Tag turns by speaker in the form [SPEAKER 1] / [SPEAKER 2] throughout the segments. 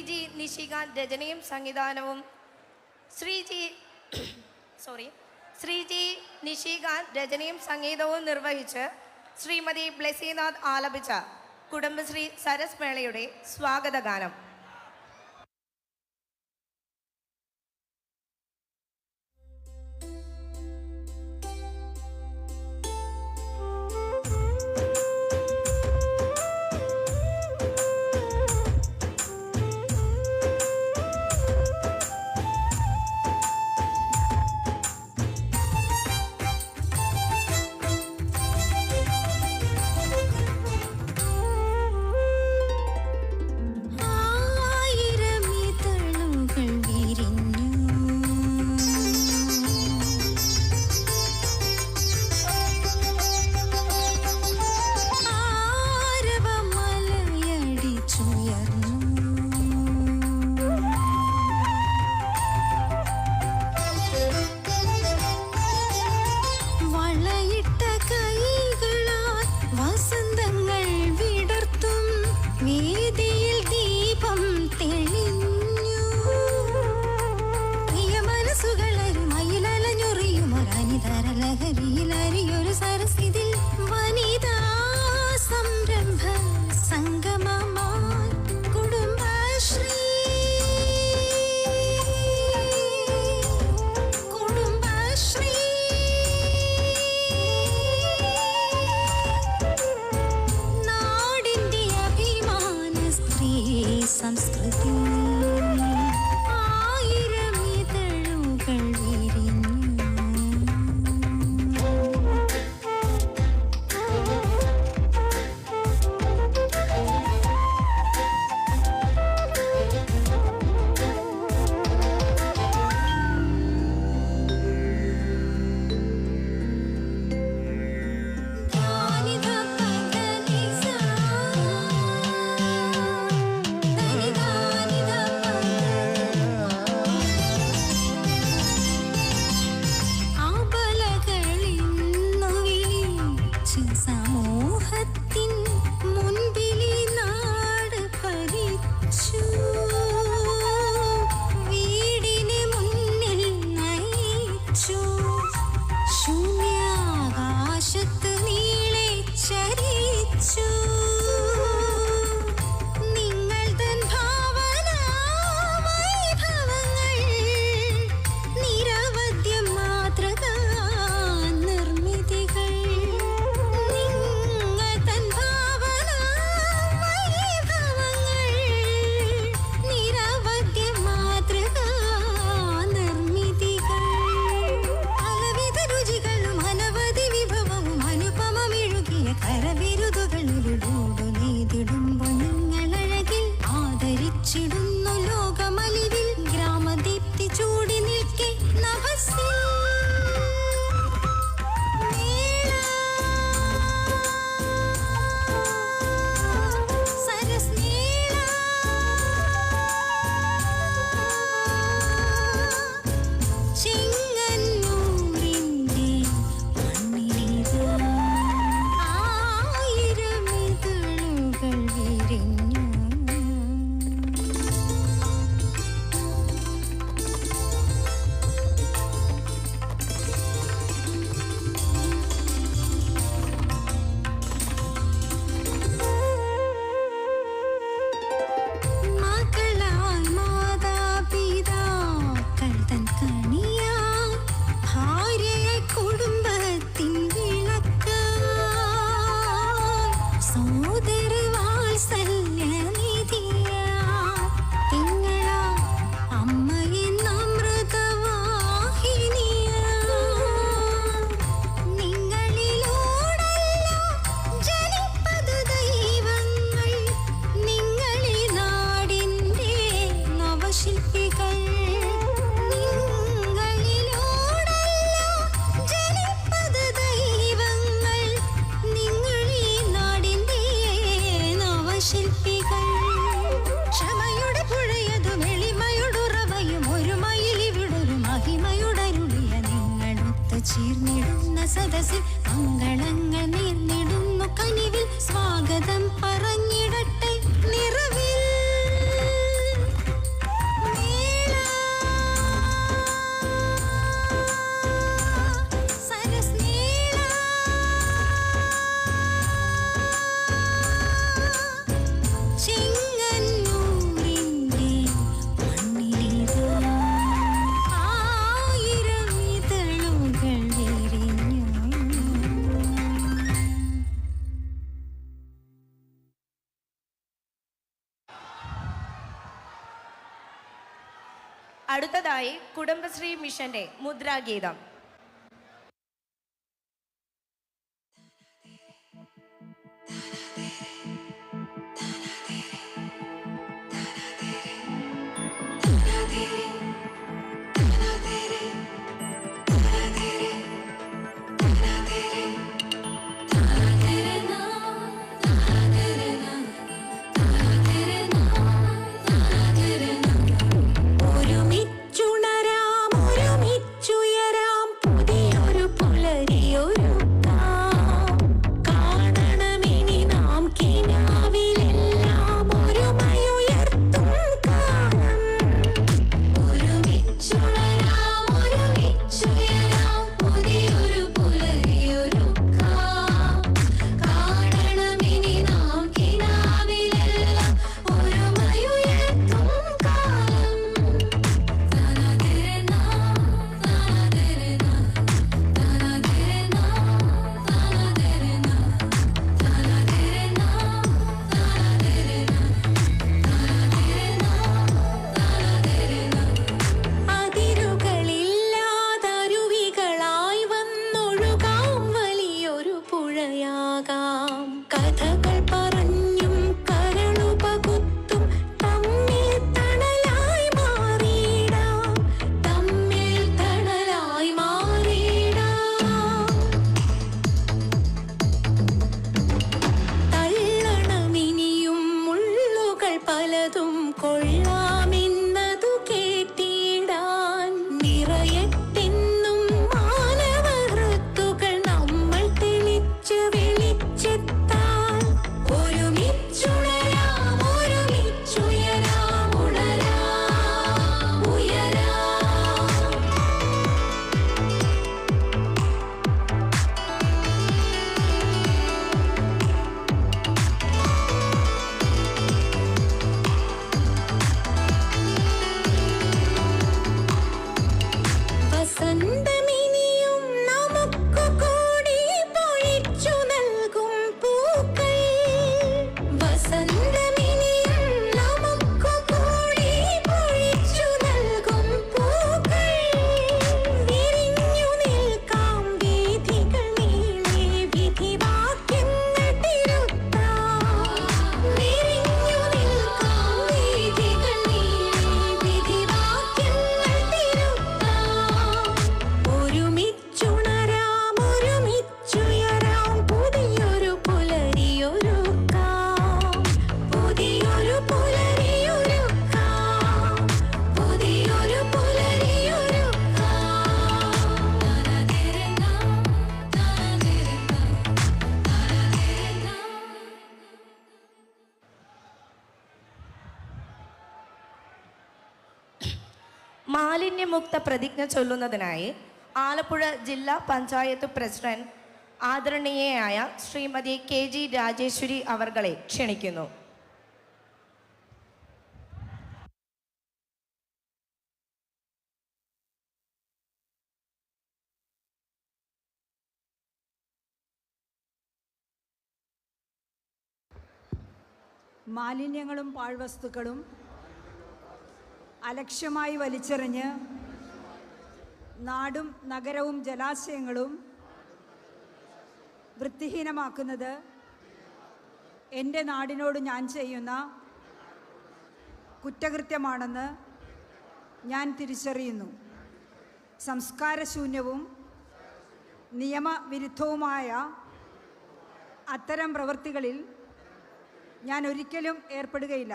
[SPEAKER 1] G Nishikant രചനയും സംവിധാനവും Shri G Nishikant രചനയും സംഗീതവും നിർവഹിച്ച് ശ്രീമതി ബ്ലെസിനാഥ് ആലപിച്ച കുടുംബശ്രീ സരസ് മേളയുടെ സ്വാഗതഗാനം.
[SPEAKER 2] സദസ്സിൽ മംഗളങ്ങൾ നേർന്നിടുന്നു കനിവിൽ സ്വാഗതം പറഞ്ഞിടട്ടെ നിറവിൽ
[SPEAKER 1] അടുത്തതായി കുടുംബശ്രീ മിഷന്റെ മുദ്രാഗീതം. മാലിന്യമുക്ത പ്രതിജ്ഞ ചൊല്ലുന്നതിനായി ആലപ്പുഴ ജില്ലാ പഞ്ചായത്ത് പ്രസിഡന്റ് ആദരണീയയായ ശ്രീമതി KG രാജേശ്വരി അവർകളെ ക്ഷണിക്കുന്നു.
[SPEAKER 3] മാലിന്യങ്ങളും പാഴ്വസ്തുക്കളും അലക്ഷ്യമായി വലിച്ചെറിഞ്ഞ് നാടും നഗരവും ജലാശയങ്ങളും വൃത്തിഹീനമാക്കുന്നത് എൻ്റെ നാടിനോട് ഞാൻ ചെയ്യുന്ന കുറ്റകൃത്യമാണെന്ന് ഞാൻ തിരിച്ചറിയുന്നു. സംസ്കാരശൂന്യവും നിയമവിരുദ്ധവുമായ അത്തരം പ്രവൃത്തികളിൽ ഞാൻ ഒരിക്കലും ഏർപ്പെടുകയില്ല.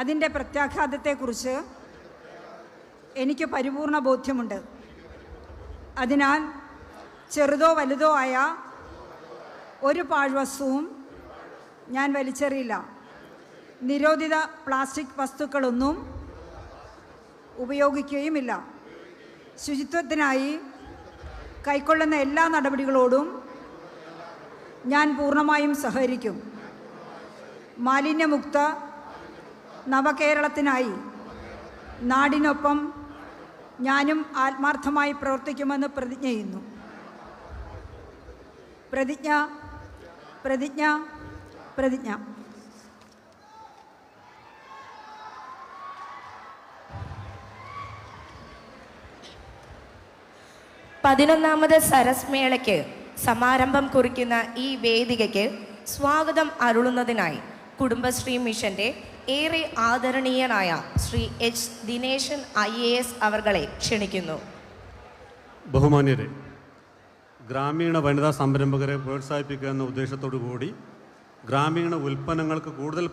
[SPEAKER 3] അതിൻ്റെ പ്രത്യാഘാതത്തെക്കുറിച്ച് എനിക്ക് പരിപൂർണ ബോധ്യമുണ്ട്. അതിനാൽ ചെറുതോ വലുതോ ആയ ഒരു പാഴ്വസ്തുവും ഞാൻ വലിച്ചെറിയില്ല. നിരോധിത പ്ലാസ്റ്റിക് വസ്തുക്കളൊന്നും ഉപയോഗിക്കുകയുമില്ല. ശുചിത്വത്തിനായി കൈക്കൊള്ളുന്ന എല്ലാ നടപടികളോടും ഞാൻ പൂർണ്ണമായും സഹകരിക്കും. മാലിന്യമുക്ത നവകേരളത്തിനായി നാടിനൊപ്പം ഞാനും ആത്മാർത്ഥമായി പ്രവർത്തിക്കുമെന്ന് പ്രതിജ്ഞ ചെയ്യുന്നു. പ്രതിജ്ഞ പ്രതിജ്ഞ പ്രതിജ്ഞ.
[SPEAKER 1] 11ാമത് സരസ് മേളയ്ക്ക് സമാരംഭം കുറിക്കുന്ന ഈ വേദികയ്ക്ക് സ്വാഗതം അരുളുന്നതിനായി കുടുംബശ്രീ മിഷന്റെ ഏറെ ആദരണീയനായ ശ്രീ എച്ച് ദിനേശൻ IAS അവർകളെ ക്ഷണിക്കുന്നു.
[SPEAKER 4] ബഹുമാന്യരെ, ഗ്രാമീണ വനിതാ സംരംഭകരെ പ്രോത്സാഹിപ്പിക്കുക എന്ന ഉദ്ദേശത്തോടു കൂടി ഗ്രാമീണ ഉൽപ്പന്നങ്ങൾക്ക് കൂടുതൽ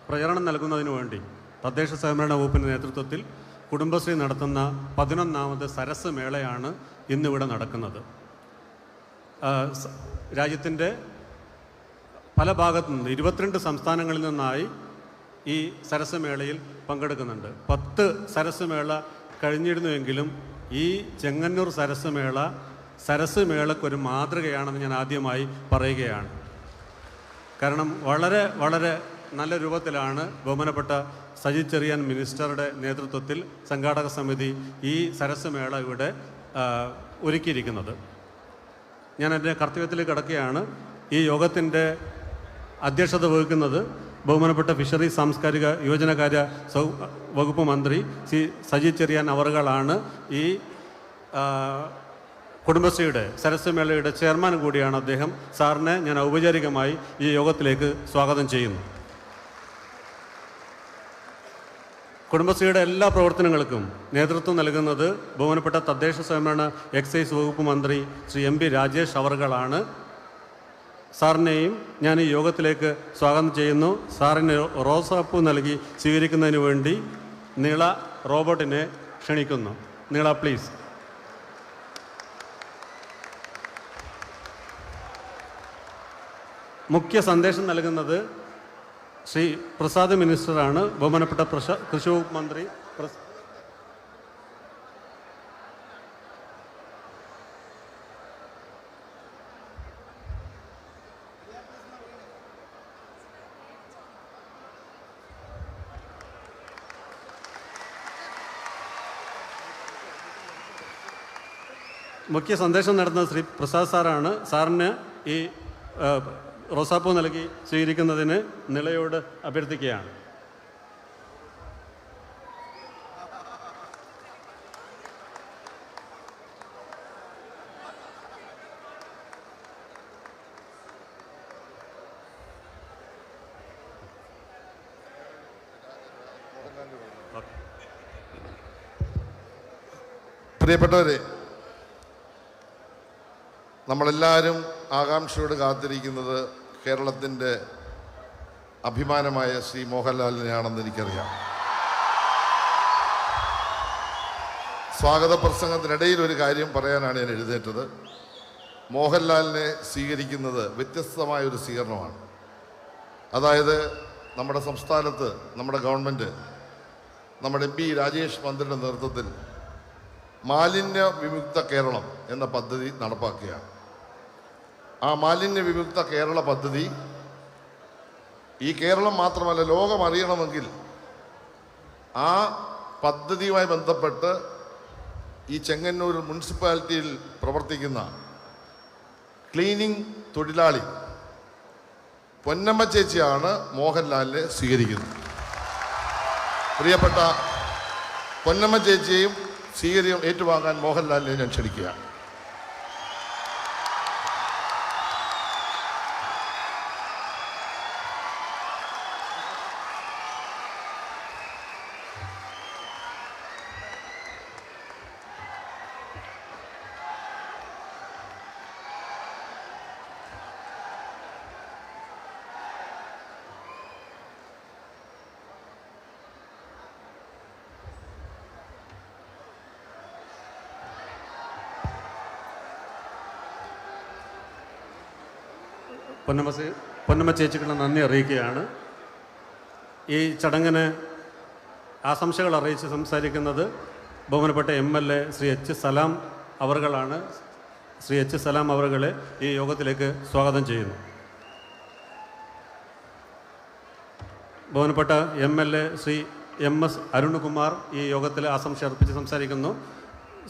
[SPEAKER 4] പ്രചരണം നൽകുന്നതിനു വേണ്ടി തദ്ദേശ സ്വയംഭരണ വകുപ്പിൻ്റെ നേതൃത്വത്തിൽ കുടുംബശ്രീ നടത്തുന്ന 11ാമത് സരസ് മേളയാണ് ഇന്നിവിടെ നടക്കുന്നത്. രാജ്യത്തിൻ്റെ പല ഭാഗത്തു നിന്ന് 22 സംസ്ഥാനങ്ങളിൽ നിന്നായി ഈ സരസ് മേളയിൽ പങ്കെടുക്കുന്നുണ്ട്. 10 സരസ് മേള കഴിഞ്ഞിരുന്നുവെങ്കിലും ഈ ചെങ്ങന്നൂർ സരസ് മേളക്കൊരു മാതൃകയാണെന്ന് ഞാൻ ആദ്യമായി പറയുകയാണ്. കാരണം വളരെ വളരെ നല്ല രൂപത്തിലാണ് ബഹുമാനപ്പെട്ട സജി ചെറിയാൻ മിനിസ്റ്ററുടെ നേതൃത്വത്തിൽ സംഘാടക സമിതി ഈ സരസ് മേള ഇവിടെ ഒരുക്കിയിരിക്കുന്നത്. ഞാൻ എൻ്റെ കർത്തവ്യത്തിലേക്ക് കടക്കുകയാണ്. ഈ യോഗത്തിൻ്റെ അധ്യക്ഷത വഹിക്കുന്നത് ബഹുമാനപ്പെട്ട ഫിഷറി സാംസ്കാരിക യുവജനകാര്യ വകുപ്പ് മന്ത്രി ശ്രീ സജി ചെറിയാൻ അവറുകളാണ്. ഈ കുടുംബശ്രീയുടെ സരസ് മേളയുടെ ചെയർമാൻ കൂടിയാണ് അദ്ദേഹം. സാറിനെ ഞാൻ ഔപചാരികമായി ഈ യോഗത്തിലേക്ക് സ്വാഗതം ചെയ്യുന്നു. കുടുംബശ്രീയുടെ എല്ലാ പ്രവർത്തനങ്ങൾക്കും നേതൃത്വം നൽകുന്നത് ബഹുമാനപ്പെട്ട തദ്ദേശ സ്വയംഭരണ എക്സൈസ് വകുപ്പ് മന്ത്രി ശ്രീ MP രാജേഷ് അവറുകളാണ്. സാറിനെയും ഞാൻ ഈ യോഗത്തിലേക്ക് സ്വാഗതം ചെയ്യുന്നു. സാറിന് റോസാപ്പൂ നൽകി സ്വീകരിക്കുന്നതിന് വേണ്ടി നീള റോബോട്ടിനെ ക്ഷണിക്കുന്നു. നീള പ്ലീസ്. മുഖ്യ സന്ദേശം നൽകുന്നത് ശ്രീ പ്രസാദ് മിനിസ്റ്ററാണ്. ബഹുമാനപ്പെട്ട കൃഷി വകുപ്പ് മന്ത്രി മുഖ്യ സന്ദേശം നടത്തുന്നത് ശ്രീ പ്രസാദ് സാറാണ്. സാറിന് ഈ റോസാപ്പൂ നൽകി സ്വീകരിക്കുന്നതിന് നിളയോട് അഭ്യർത്ഥിക്കുകയാണ്.
[SPEAKER 5] പ്രിയപ്പെട്ടവരെ, നമ്മളെല്ലാവരും ആകാംക്ഷയോട് കാത്തിരിക്കുന്നത് കേരളത്തിൻ്റെ അഭിമാനമായ ശ്രീ മോഹൻലാലിനെയാണെന്ന് എനിക്കറിയാം. സ്വാഗത പ്രസംഗത്തിനിടയിൽ ഒരു കാര്യം പറയാനാണ് ഞാൻ എഴുന്നേറ്റത്. മോഹൻലാലിനെ സ്വീകരിക്കുന്നത് വ്യത്യസ്തമായൊരു സ്വീകരണമാണ്. അതായത് നമ്മുടെ സംസ്ഥാനത്ത് നമ്മുടെ ഗവൺമെൻറ് നമ്മുടെ MP രാജേഷ് മന്ത്രിയുടെ നേതൃത്വത്തിൽ മാലിന്യ വിമുക്ത കേരളം എന്ന പദ്ധതി നടപ്പാക്കുകയാണ്. ആ മാലിന്യ വിമുക്ത കേരള പദ്ധതി ഈ കേരളം മാത്രമല്ല ലോകം അറിയണമെങ്കിൽ ആ പദ്ധതിയുമായി ബന്ധപ്പെട്ട് ഈ ചെങ്ങന്നൂർ മുനിസിപ്പാലിറ്റിയിൽ പ്രവർത്തിക്കുന്ന ക്ലീനിങ് തൊഴിലാളി പൊന്നമ്മ ചേച്ചിയാണ് മോഹൻലാലിനെ സ്വീകരിക്കുന്നത്. പ്രിയപ്പെട്ട പൊന്നമ്മ ചേച്ചിയെയും സ്വീകര്യം ഏറ്റുവാങ്ങാൻ മോഹൻലാലിനെ ഞാൻ ക്ഷണിക്കുകയാണ്.
[SPEAKER 4] പൊന്നമ്മ ചേച്ചിക്കുള്ള നന്ദി അറിയിക്കുകയാണ്. ഈ ചടങ്ങിന് ആശംസകൾ അറിയിച്ച് സംസാരിക്കുന്നത് ബഹുമാനപ്പെട്ട MLA ശ്രീ H സലാം അവറുകളാണ്. ശ്രീ H സലാം അവറുകളെ ഈ യോഗത്തിലേക്ക് സ്വാഗതം ചെയ്യുന്നു. ബഹുമാനപ്പെട്ട MLA ശ്രീ MS അരുൺകുമാർ ഈ യോഗത്തിൽ ആശംസ അർപ്പിച്ച് സംസാരിക്കുന്നു.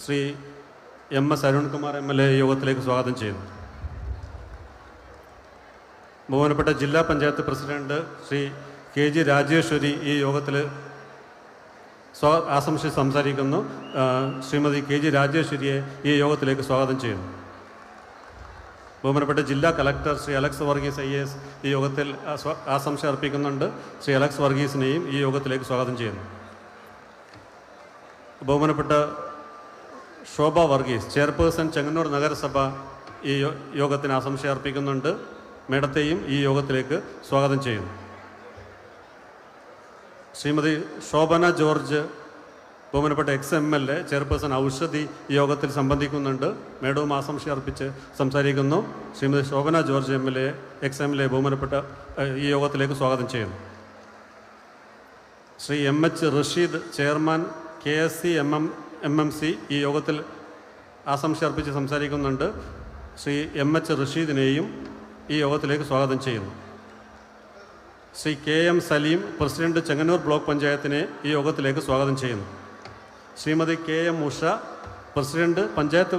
[SPEAKER 4] ശ്രീ MS അരുൺകുമാർ MLA ഈ യോഗത്തിലേക്ക് സ്വാഗതം ചെയ്യുന്നു. ബഹുമാനപ്പെട്ട ജില്ലാ പഞ്ചായത്ത് പ്രസിഡന്റ് ശ്രീ KG രാജേശ്വരി ഈ യോഗത്തിൽ ആശംസിച്ച് സംസാരിക്കുന്നു. ശ്രീമതി KG രാജേശ്വരിയെ ഈ യോഗത്തിലേക്ക് സ്വാഗതം ചെയ്യുന്നു. ബഹുമാനപ്പെട്ട ജില്ലാ collector Shri Alex Varghese IAS ഈ യോഗത്തിൽ ആശംസ അർപ്പിക്കുന്നുണ്ട്. ശ്രീ അലക്സ് വർഗീസിനെയും ഈ യോഗത്തിലേക്ക് സ്വാഗതം ചെയ്യുന്നു. ബഹുമാനപ്പെട്ട ശോഭ വർഗീസ് ചെയർപേഴ്സൺ ചെങ്ങന്നൂർ നഗരസഭ ഈ യോഗത്തിന് ആശംസ അർപ്പിക്കുന്നുണ്ട്. മേഡത്തെയും ഈ യോഗത്തിലേക്ക് സ്വാഗതം ചെയ്യുന്നു. ശ്രീമതി ശോഭന ജോർജ് ബഹുമാനപ്പെട്ട XMLA ചെയർപേഴ്സൺ ഔഷധി ഈ യോഗത്തിൽ സംബന്ധിക്കുന്നുണ്ട്. മേഡവും ആശംസ അർപ്പിച്ച് സംസാരിക്കുന്നു. Shrimati Shobhana George MLA XMLA ബഹുമാനപ്പെട്ട ഈ യോഗത്തിലേക്ക് സ്വാഗതം ചെയ്യുന്നു. Shri MH Rasheed chairman KSC MMC ഈ യോഗത്തിൽ ആശംസ അർപ്പിച്ച് സംസാരിക്കുന്നുണ്ട്. ശ്രീ MH റഷീദിനെയും ഈ യോഗത്തിലേക്ക് സ്വാഗതം ചെയ്യുന്നു. Shri KM Saleem president Chengannur block പഞ്ചായത്തിനെ ഈ യോഗത്തിലേക്ക് സ്വാഗതം ചെയ്യുന്നു. Shrimati KM Usha president panchayat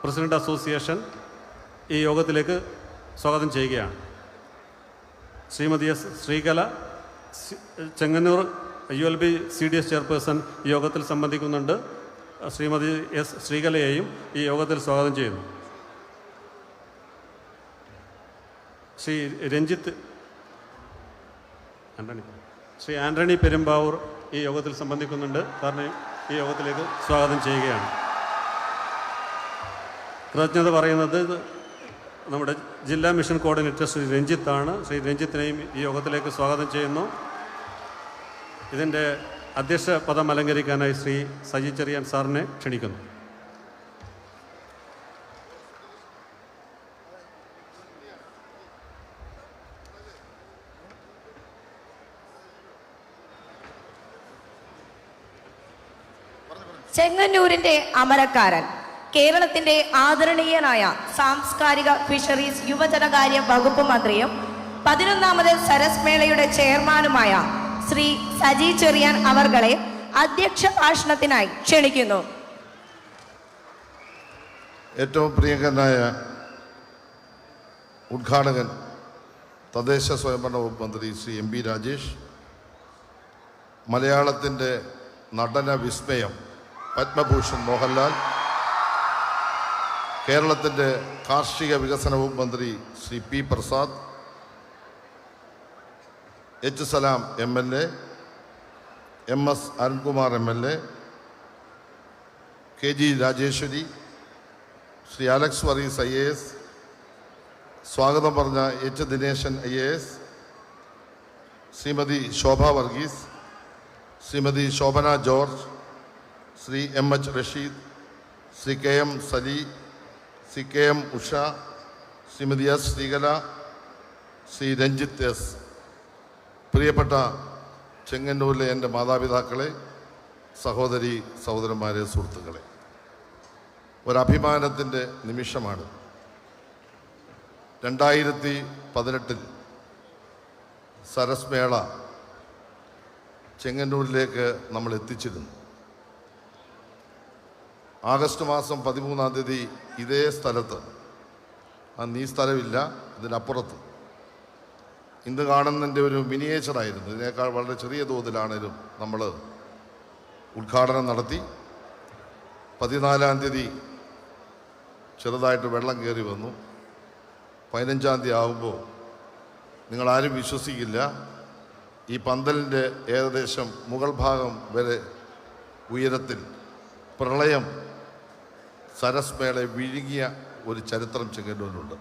[SPEAKER 4] president association ഈ യോഗത്തിലേക്ക് സ്വാഗതം ചെയ്യുകയാണ്. Shrimati S Sreekala Chengannur ULB CDS chairperson ഈ യോഗത്തിൽ സംബന്ധിക്കുന്നുണ്ട്. ശ്രീമതി S ശ്രീകലയെയും ഈ യോഗത്തിൽ സ്വാഗതം ചെയ്യുന്നു. ശ്രീ രഞ്ജിത്ത് ശ്രീ ആൻ്റണി പെരുമ്പാവൂർ ഈ യോഗത്തിൽ സംബന്ധിക്കുന്നുണ്ട്. സാറിനെ ഈ യോഗത്തിലേക്ക് സ്വാഗതം ചെയ്യുകയാണ്. കൃതജ്ഞത പറയുന്നത് നമ്മുടെ ജില്ലാ മിഷൻ കോർഡിനേറ്റർ ശ്രീ രഞ്ജിത്താണ്. ശ്രീ രഞ്ജിത്തിനെയും ഈ യോഗത്തിലേക്ക് സ്വാഗതം ചെയ്യുന്നു. ഇതിൻ്റെ അധ്യക്ഷ പദം അലങ്കരിക്കാനായി ശ്രീ സജി ചെറിയാൻ സാറിനെ ക്ഷണിക്കുന്നു.
[SPEAKER 1] ചെങ്ങന്നൂരിന്റെ അമരക്കാരൻ, കേരളത്തിന്റെ ആദരണീയനായ സാംസ്കാരിക ഫിഷറീസ് യുവജനകാര്യ വകുപ്പ് മന്ത്രിയും 11ാമത് സരസ് മേളയുടെ ചെയർമാനുമായ ശ്രീ സജി ചെറിയാൻ അവർകളെ അധ്യക്ഷ ഭാഷണത്തിനായി ക്ഷണിക്കുന്നു.
[SPEAKER 5] ഏറ്റവും പ്രിയങ്കരനായ ഉദ്ഘാടകൻ തദ്ദേശ സ്വയംഭരണ വകുപ്പ് മന്ത്രി ശ്രീ MB രാജേഷ്, മലയാളത്തിൻ്റെ നടന വിസ്മയം പത്മഭൂഷൺ മോഹൻലാൽ, കേരളത്തിൻ്റെ കാർഷിക വികസന വകുപ്പ് മന്ത്രി Shri P Prasad, H Salam MLA, MS Arunkumar MLA, KG Rajeshwari, Shri Alex Varghese IAS, സ്വാഗതം പറഞ്ഞ H Dineshan IAS, Shrimati Shobha Varghese, Shrimati Shobhana George, Shri MH Rasheed, Shri KM Sali, Shri KM Usha, Shrimati S Sreekala, Shri Ranjith S, പ്രിയപ്പെട്ട ചെങ്ങന്നൂരിലെ എൻ്റെ മാതാപിതാക്കളെ, സഹോദരി സഹോദരന്മാരെ, സുഹൃത്തുക്കളെ, ഒരഭിമാനത്തിൻ്റെ നിമിഷമാണ്. 2018 സരസ് മേള ചെങ്ങന്നൂരിലേക്ക് നമ്മൾ എത്തിച്ചിരുന്നു. ആഗസ്റ്റ് മാസം 13-ാം തീയതി ഇതേ സ്ഥലത്ത്, അന്ന് ഈ സ്ഥലമില്ല, ഇതിനപ്പുറത്ത്, ഇന്ന് കാണുന്നതിൻ്റെ ഒരു മിനിയേച്ചറായിരുന്നു. ഇതിനേക്കാൾ വളരെ ചെറിയ തോതിലാണേലും നമ്മൾ ഉദ്ഘാടനം നടത്തി. 14-ാം തീയതി ചെറുതായിട്ട് വെള്ളം കയറി വന്നു. 15-ാം തീയതി ആകുമ്പോൾ നിങ്ങളാരും വിശ്വസിക്കില്ല, ഈ പന്തലിൻ്റെ ഏകദേശം മുകൾ ഭാഗം വരെ ഉയരത്തിൽ പ്രളയം സരസ് മേളയെ വിഴുങ്ങിയ ഒരു ചരിത്രം ചെങ്ങന്നൂരിലുണ്ട്.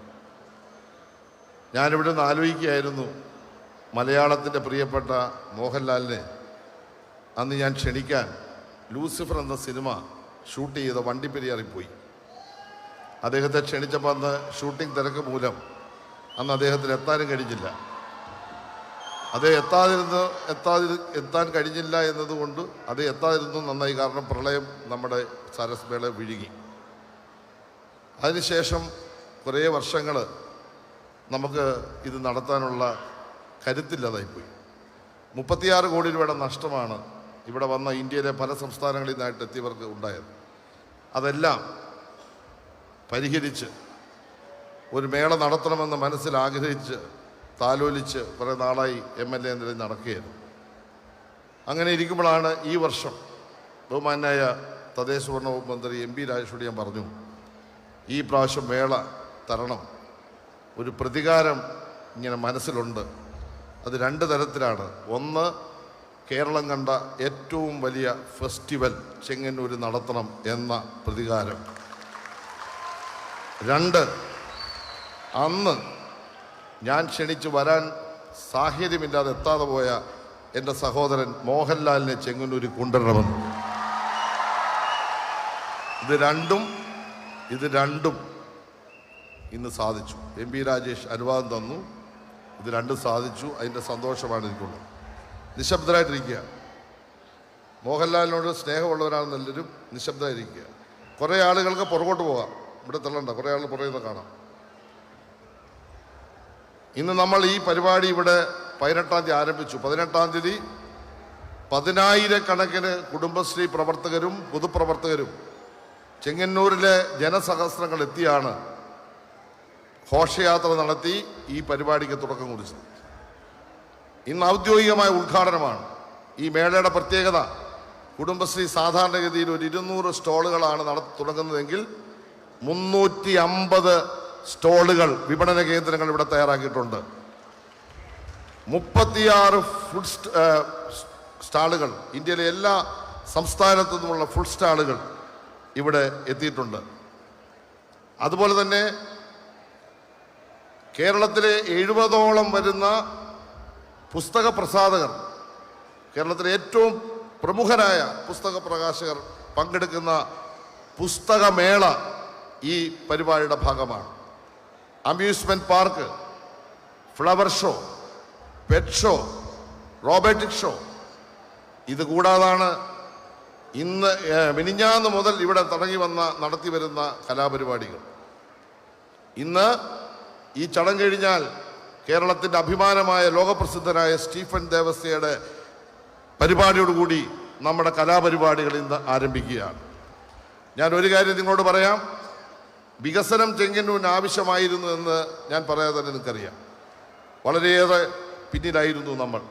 [SPEAKER 5] ഞാനിവിടെ നിന്ന് ആലോചിക്കുകയായിരുന്നു, മലയാളത്തിൻ്റെ പ്രിയപ്പെട്ട മോഹൻലാലിനെ അന്ന് ഞാൻ ക്ഷണിക്കാൻ ലൂസിഫർ എന്ന സിനിമ ഷൂട്ട് ചെയ്ത വണ്ടിപ്പെരിയാറിൽ പോയി. അദ്ദേഹത്തെ ക്ഷണിച്ചപ്പോൾ അന്ന് ഷൂട്ടിംഗ് തിരക്ക് മൂലം അന്ന് അദ്ദേഹത്തിന് എത്താനും കഴിഞ്ഞില്ല. എത്താൻ കഴിഞ്ഞില്ല എന്നതുകൊണ്ട് അത് എത്താതിരുന്നു നന്നായി. കാരണം പ്രളയം നമ്മുടെ സരസ് മേള വിഴുങ്ങി. അതിനുശേഷം കുറേ വർഷങ്ങൾ നമുക്ക് ഇത് നടത്താനുള്ള കരുത്തില്ലാതായിപ്പോയി. 36 കോടി രൂപയുടെ നഷ്ടമാണ് ഇവിടെ വന്ന ഇന്ത്യയിലെ പല സംസ്ഥാനങ്ങളിൽ നിന്നായിട്ട് എത്തിയവർക്ക് ഉണ്ടായത്. അതെല്ലാം പരിഹരിച്ച് ഒരു മേള നടത്തണമെന്ന് മനസ്സിൽ ആഗ്രഹിച്ച് താലോലിച്ച് കുറേ നാളായി MLA നിലയിൽ നടക്കുകയായിരുന്നു. അങ്ങനെ ഇരിക്കുമ്പോഴാണ് ഈ വർഷം ബഹുമാനായ തദ്ദേശ ഭരണ വകുപ്പ് മന്ത്രി MP രാജേഷോട് ഞാൻ പറഞ്ഞു, ഈ പ്രാവശ്യം മേള തരണം, ഒരു പ്രതികാരം ഇങ്ങനെ മനസ്സിലുണ്ട്. അത് 2 തരത്തിലാണ്. ഒന്ന്, കേരളം കണ്ട ഏറ്റവും വലിയ ഫെസ്റ്റിവൽ ചെങ്ങന്നൂർ നടത്തണം എന്ന പ്രതികാരം. 2, അന്ന് ഞാൻ ക്ഷണിച്ച് വരാൻ സാഹചര്യമില്ലാതെ എത്താതെ പോയ എൻ്റെ സഹോദരൻ മോഹൻലാലിനെ ചെങ്ങന്നൂരിൽ കൊണ്ടുവരണമെന്ന്. ഇത് രണ്ടും ഇന്ന് സാധിച്ചു. MP രാജേഷ് അനുവാദം തന്നു. ഇത് 2 സാധിച്ചു. അതിൻ്റെ സന്തോഷമാണ് എനിക്കുള്ളത്. നിശബ്ദരായിട്ടിരിക്കുക. മോഹൻലാലിനോട് സ്നേഹമുള്ളവരാണെന്നെല്ലാവരും നിശബ്ദരായിരിക്കുക. കുറേ ആളുകൾക്ക് പുറകോട്ട് പോകാം, ഇവിടെ തള്ളണ്ട. കുറേ ആൾ പുറകെ കാണാം. ഇന്ന് നമ്മൾ ഈ പരിപാടി ഇവിടെ 18-ാം തീയതി ആരംഭിച്ചു. 18-ാം തീയതി 10,000-കണക്കിന് കുടുംബശ്രീ പ്രവർത്തകരും പൊതുപ്രവർത്തകരും ചെങ്ങന്നൂരിലെ ജനസഹസ്രങ്ങൾ എത്തിയാണ് ഘോഷയാത്ര നടത്തി ഈ പരിപാടിക്ക് തുടക്കം കുറിച്ചത്. ഇന്ന് ഔദ്യോഗികമായ ഉദ്ഘാടനമാണ്. ഈ മേളയുടെ പ്രത്യേകത, കുടുംബശ്രീ സാധാരണഗതിയിൽ ഒരു 200 സ്റ്റോളുകളാണ് തുടങ്ങുന്നതെങ്കിൽ 350 സ്റ്റോളുകൾ, വിപണന കേന്ദ്രങ്ങൾ ഇവിടെ തയ്യാറാക്കിയിട്ടുണ്ട്. 36 ഫുഡ് സ്റ്റാളുകൾ, ഇന്ത്യയിലെ എല്ലാ സംസ്ഥാനത്തു നിന്നുമുള്ള ഫുഡ് സ്റ്റാളുകൾ ഇവിടെ എത്തിയിട്ടുണ്ട്. അതുപോലെ തന്നെ കേരളത്തിലെ 70ഓളം വരുന്ന പുസ്തക പ്രസാധകർ, കേരളത്തിലെ ഏറ്റവും പ്രമുഖരായ പുസ്തക പ്രകാശകർ പങ്കെടുക്കുന്ന പുസ്തകമേള ഈ പരിപാടിയുടെ ഭാഗമാണ്. Amusement park, flower show, pet show, robotic show. ഇത് കൂടാതാണ് മിനിഞ്ഞാന്ന് മുതൽ ഇവിടെ നടത്തി വരുന്ന കലാപരിപാടികൾ. ഇന്ന് ഈ ചടങ്ങ് കഴിഞ്ഞാൽ കേരളത്തിൻ്റെ അഭിമാനമായ ലോകപ്രസിദ്ധനായ സ്റ്റീഫൻ ദേവസ്യയുടെ പരിപാടിയോടുകൂടി നമ്മുടെ കലാപരിപാടികൾ ഇന്ന് ആരംഭിക്കുകയാണ്. ഞാൻ ഒരു കാര്യം നിങ്ങളോട് പറയാം, വികസനം ചെങ്ങന്നൂരിന് ആവശ്യമായിരുന്നു എന്ന് ഞാൻ പറയാതെ തന്നെ നിങ്ങൾക്കറിയാം. വളരെയേറെ പിന്നിലായിരുന്നു നമ്മൾ.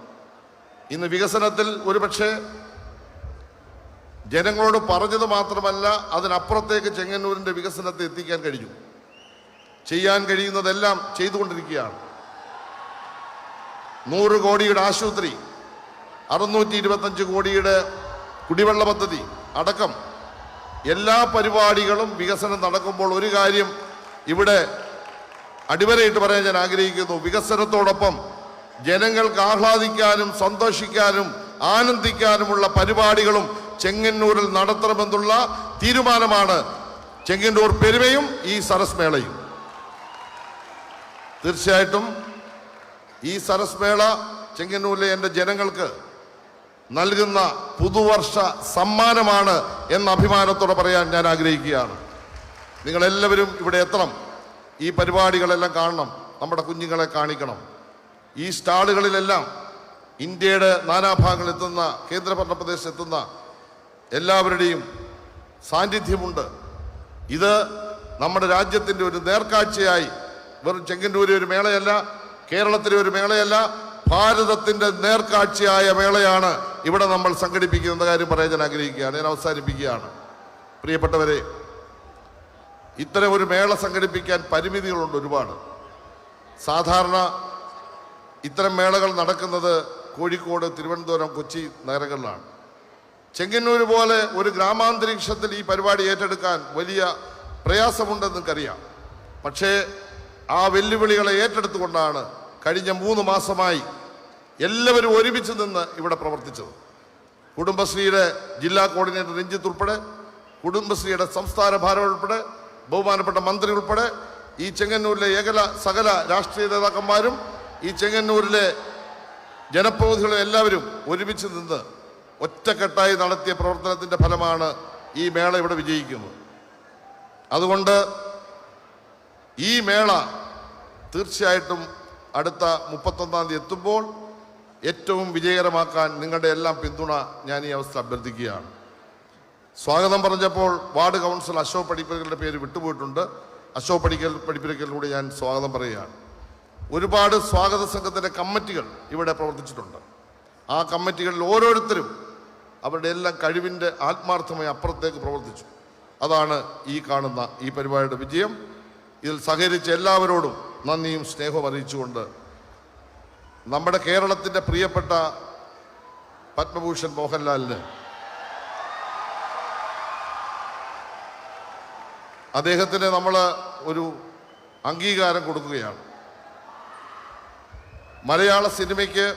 [SPEAKER 5] ഇന്ന് വികസനത്തിൽ ഒരുപക്ഷെ ജനങ്ങളോട് പറഞ്ഞത് മാത്രമല്ല, അതിനപ്പുറത്തേക്ക് ചെങ്ങന്നൂരിൻ്റെ വികസനത്തെ എത്തിക്കാൻ കഴിഞ്ഞു. ചെയ്യാൻ കഴിയുന്നതെല്ലാം ചെയ്തുകൊണ്ടിരിക്കുകയാണ്. 100 കോടിയുടെ ആശുപത്രി, 625 കോടിയുടെ കുടിവെള്ള പദ്ധതി അടക്കം എല്ലാ പരിപാടികളും വികസനം നടക്കുമ്പോൾ ഒരു കാര്യം ഇവിടെ അടിവരയിട്ട് പറയാൻ ഞാൻ ആഗ്രഹിക്കുന്നു. വികസനത്തോടൊപ്പം ജനങ്ങൾക്ക് ആഹ്ലാദിക്കാനും സന്തോഷിക്കാനും ആനന്ദിക്കാനുമുള്ള പരിപാടികളും ചെങ്ങന്നൂരിൽ നടത്തണമെന്നുള്ള തീരുമാനമാണ് ചെങ്ങന്നൂർ പെരുമയും ഈ സരസ് മേളയും. തീർച്ചയായിട്ടും ഈ സരസ് മേള ചെങ്ങന്നൂരിലെ എൻ്റെ ജനങ്ങൾക്ക് നൽകുന്ന പുതുവർഷ സമ്മാനമാണ് എന്ന അഭിമാനത്തോടെ പറയാൻ ഞാൻ ആഗ്രഹിക്കുകയാണ്. നിങ്ങളെല്ലാവരും ഇവിടെ എത്തണം, ഈ പരിപാടികളെല്ലാം കാണണം, നമ്മുടെ കുഞ്ഞുങ്ങളെ കാണിക്കണം. ഈ സ്റ്റാളുകളിലെല്ലാം ഇന്ത്യയുടെ നാനാഭാഗങ്ങളിൽ എത്തുന്ന, കേന്ദ്രഭരണ പ്രദേശത്ത് എത്തുന്ന എല്ലാവരുടെയും സാന്നിധ്യമുണ്ട്. ഇത് നമ്മുടെ രാജ്യത്തിൻ്റെ ഒരു നേർക്കാഴ്ചയായി, വെറും ചെങ്ങന്നൂരിലെ ഒരു മേളയല്ല, കേരളത്തിലെ ഒരു മേളയല്ല, ഭാരതത്തിൻ്റെ നേർക്കാഴ്ചയായ മേളയാണ് ഇവിടെ നമ്മൾ സംഘടിപ്പിക്കുന്ന കാര്യം പറയാൻ ഞാൻ ആഗ്രഹിക്കുകയാണ്. ഞാൻ അവസാനിപ്പിക്കുകയാണ്. പ്രിയപ്പെട്ടവരെ, ഇത്തരം ഒരു മേള സംഘടിപ്പിക്കാൻ പരിമിതികളുണ്ട് ഒരുപാട്. സാധാരണ ഇത്തരം മേളകൾ നടക്കുന്നത് കോഴിക്കോട്, തിരുവനന്തപുരം, കൊച്ചി നഗരങ്ങളിലാണ്. ചെങ്ങന്നൂർ പോലെ ഒരു ഗ്രാമാന്തരീക്ഷത്തിൽ ഈ പരിപാടി ഏറ്റെടുക്കാൻ വലിയ പ്രയാസമുണ്ടെന്ന് നിങ്ങൾക്കറിയാം. പക്ഷേ ആ വെല്ലുവിളികളെ ഏറ്റെടുത്തുകൊണ്ടാണ് കഴിഞ്ഞ 3 മാസമായി എല്ലാവരും ഒരുമിച്ച് നിന്ന് ഇവിടെ പ്രവർത്തിച്ചത്. കുടുംബശ്രീയുടെ ജില്ലാ കോർഡിനേറ്റർ രഞ്ജിത്ത് ഉൾപ്പെടെ, കുടുംബശ്രീയുടെ സംസ്ഥാന ഭാരം ഉൾപ്പെടെ, ബഹുമാനപ്പെട്ട മന്ത്രി ഉൾപ്പെടെ, ഈ ചെങ്ങന്നൂരിലെ സകല രാഷ്ട്രീയ നേതാക്കന്മാരും ഈ ചെങ്ങന്നൂരിലെ ജനപ്രതിനിധികളും എല്ലാവരും ഒരുമിച്ച് നിന്ന് ഒറ്റക്കെട്ടായി നടത്തിയ പ്രവർത്തനത്തിൻ്റെ ഫലമാണ് ഈ മേള ഇവിടെ വിജയിക്കുന്നത്. അതുകൊണ്ട് ഈ മേള തീർച്ചയായിട്ടും അടുത്ത 31-ാം തീയതി എത്തുമ്പോൾ ഏറ്റവും വിജയകരമാക്കാൻ നിങ്ങളുടെ എല്ലാം പിന്തുണ ഞാൻ ഈ അവസ്ഥ അഭ്യർത്ഥിക്കുകയാണ്. സ്വാഗതം പറഞ്ഞപ്പോൾ വാർഡ് കൗൺസിൽ അശോക് പടിപ്പുരക്കലിൻ്റെ പേര് വിട്ടുപോയിട്ടുണ്ട്. അശോക് പടിപ്പുരക്കലിലൂടെ ഞാൻ സ്വാഗതം പറയുകയാണ്. ഒരുപാട് സ്വാഗത സംഘത്തിൻ്റെ കമ്മിറ്റികൾ ഇവിടെ പ്രവർത്തിച്ചിട്ടുണ്ട്. ആ കമ്മിറ്റികളിൽ ഓരോരുത്തരും അവരുടെ എല്ലാം കഴിവിൻ്റെ ആത്മാർത്ഥമായി അപ്പുറത്തേക്ക് പ്രവർത്തിച്ചു. അതാണ് ഈ കാണുന്ന ഈ പരിപാടിയുടെ വിജയം. ഇതിൽ സഹകരിച്ച എല്ലാവരോടും നന്ദിയും സ്നേഹവും അറിയിച്ചുകൊണ്ട് നമ്മുടെ കേരളത്തിൻ്റെ പ്രിയപ്പെട്ട പത്മഭൂഷൺ മോഹൻലാലിന് അദ്ദേഹത്തിന് നമ്മൾ ഒരു അംഗീകാരം കൊടുക്കുകയാണ്. മലയാള സിനിമയ്ക്ക്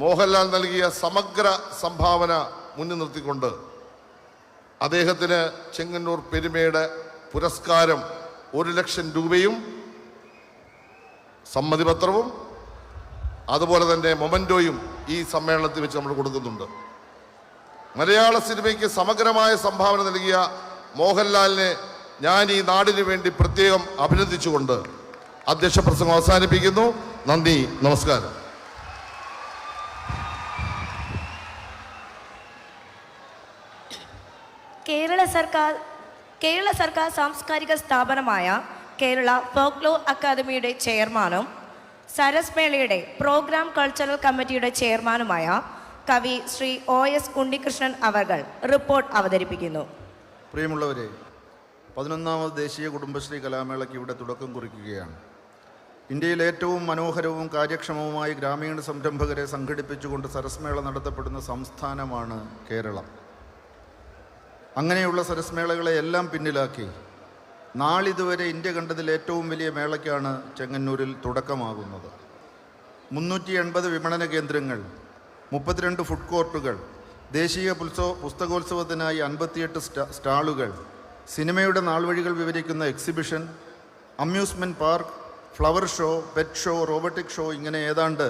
[SPEAKER 5] മോഹൻലാൽ നൽകിയ സമഗ്ര സംഭാവന മുന്നിൽ നിർത്തിക്കൊണ്ട് അദ്ദേഹത്തിന് ചെങ്ങന്നൂർ പെരുമയുടെ പുരസ്കാരം 1,00,000 രൂപയും സമ്മതിപത്രവും അതുപോലെ തന്നെ മൊമൻറ്റോയും ഈ സമ്മേളനത്തിൽ വെച്ച് നമ്മൾ കൊടുക്കുന്നുണ്ട്. മലയാള സിനിമയ്ക്ക് സമഗ്രമായ സംഭാവന നൽകിയ മോഹൻലാലിനെ ഞാൻ ഈ നാടിന് വേണ്ടി പ്രത്യേകം അഭിനന്ദിച്ചുകൊണ്ട് അധ്യക്ഷ പ്രസംഗം അവസാനിപ്പിക്കുന്നു. നന്ദി, നമസ്കാരം.
[SPEAKER 1] കേരള സർക്കാർ സാംസ്കാരിക സ്ഥാപനമായ കേരള ഫോക്ലോർ അക്കാദമിയുടെ ചെയർമാനും സരസ് മേളയുടെ പ്രോഗ്രാം കൾച്ചറൽ കമ്മിറ്റിയുടെ ചെയർമാനുമായ കവി ശ്രീ OS ഉണ്ണികൃഷ്ണൻ അവർ റിപ്പോർട്ട് അവതരിപ്പിക്കുന്നു.
[SPEAKER 6] പ്രിയമുള്ളവരെ, 11ാമത് ദേശീയ കുടുംബശ്രീ കലാമേളയ്ക്ക് ഇവിടെ തുടക്കം കുറിക്കുകയാണ്. ഇന്ത്യയിലെ ഏറ്റവും മനോഹരവും കാര്യക്ഷമവുമായി ഗ്രാമീണ സംരംഭകരെ സംഘടിപ്പിച്ചുകൊണ്ട് സരസ്മേള നടത്തപ്പെടുന്ന സംസ്ഥാനമാണ് കേരളം. അങ്ങനെയുള്ള സരസ്മേളകളെ എല്ലാം പിന്നിലാക്കി നാളിതുവരെ ഇന്ത്യ കണ്ടതിൽ ഏറ്റവും വലിയ മേളയ്ക്കാണ് ചെങ്ങന്നൂരിൽ തുടക്കമാകുന്നത്. 380 വിപണന കേന്ദ്രങ്ങൾ, 32 ഫുഡ് കോർട്ടുകൾ, ദേശീയ പുസ്തകോത്സവത്തിനായി 58 സ്റ്റാളുകൾ, സിനിമയുടെ നാൾവഴികൾ വിവരിക്കുന്ന exhibition, amusement park, flower show, pet show, robotic show, ഇങ്ങനെ ഏതാണ്ട്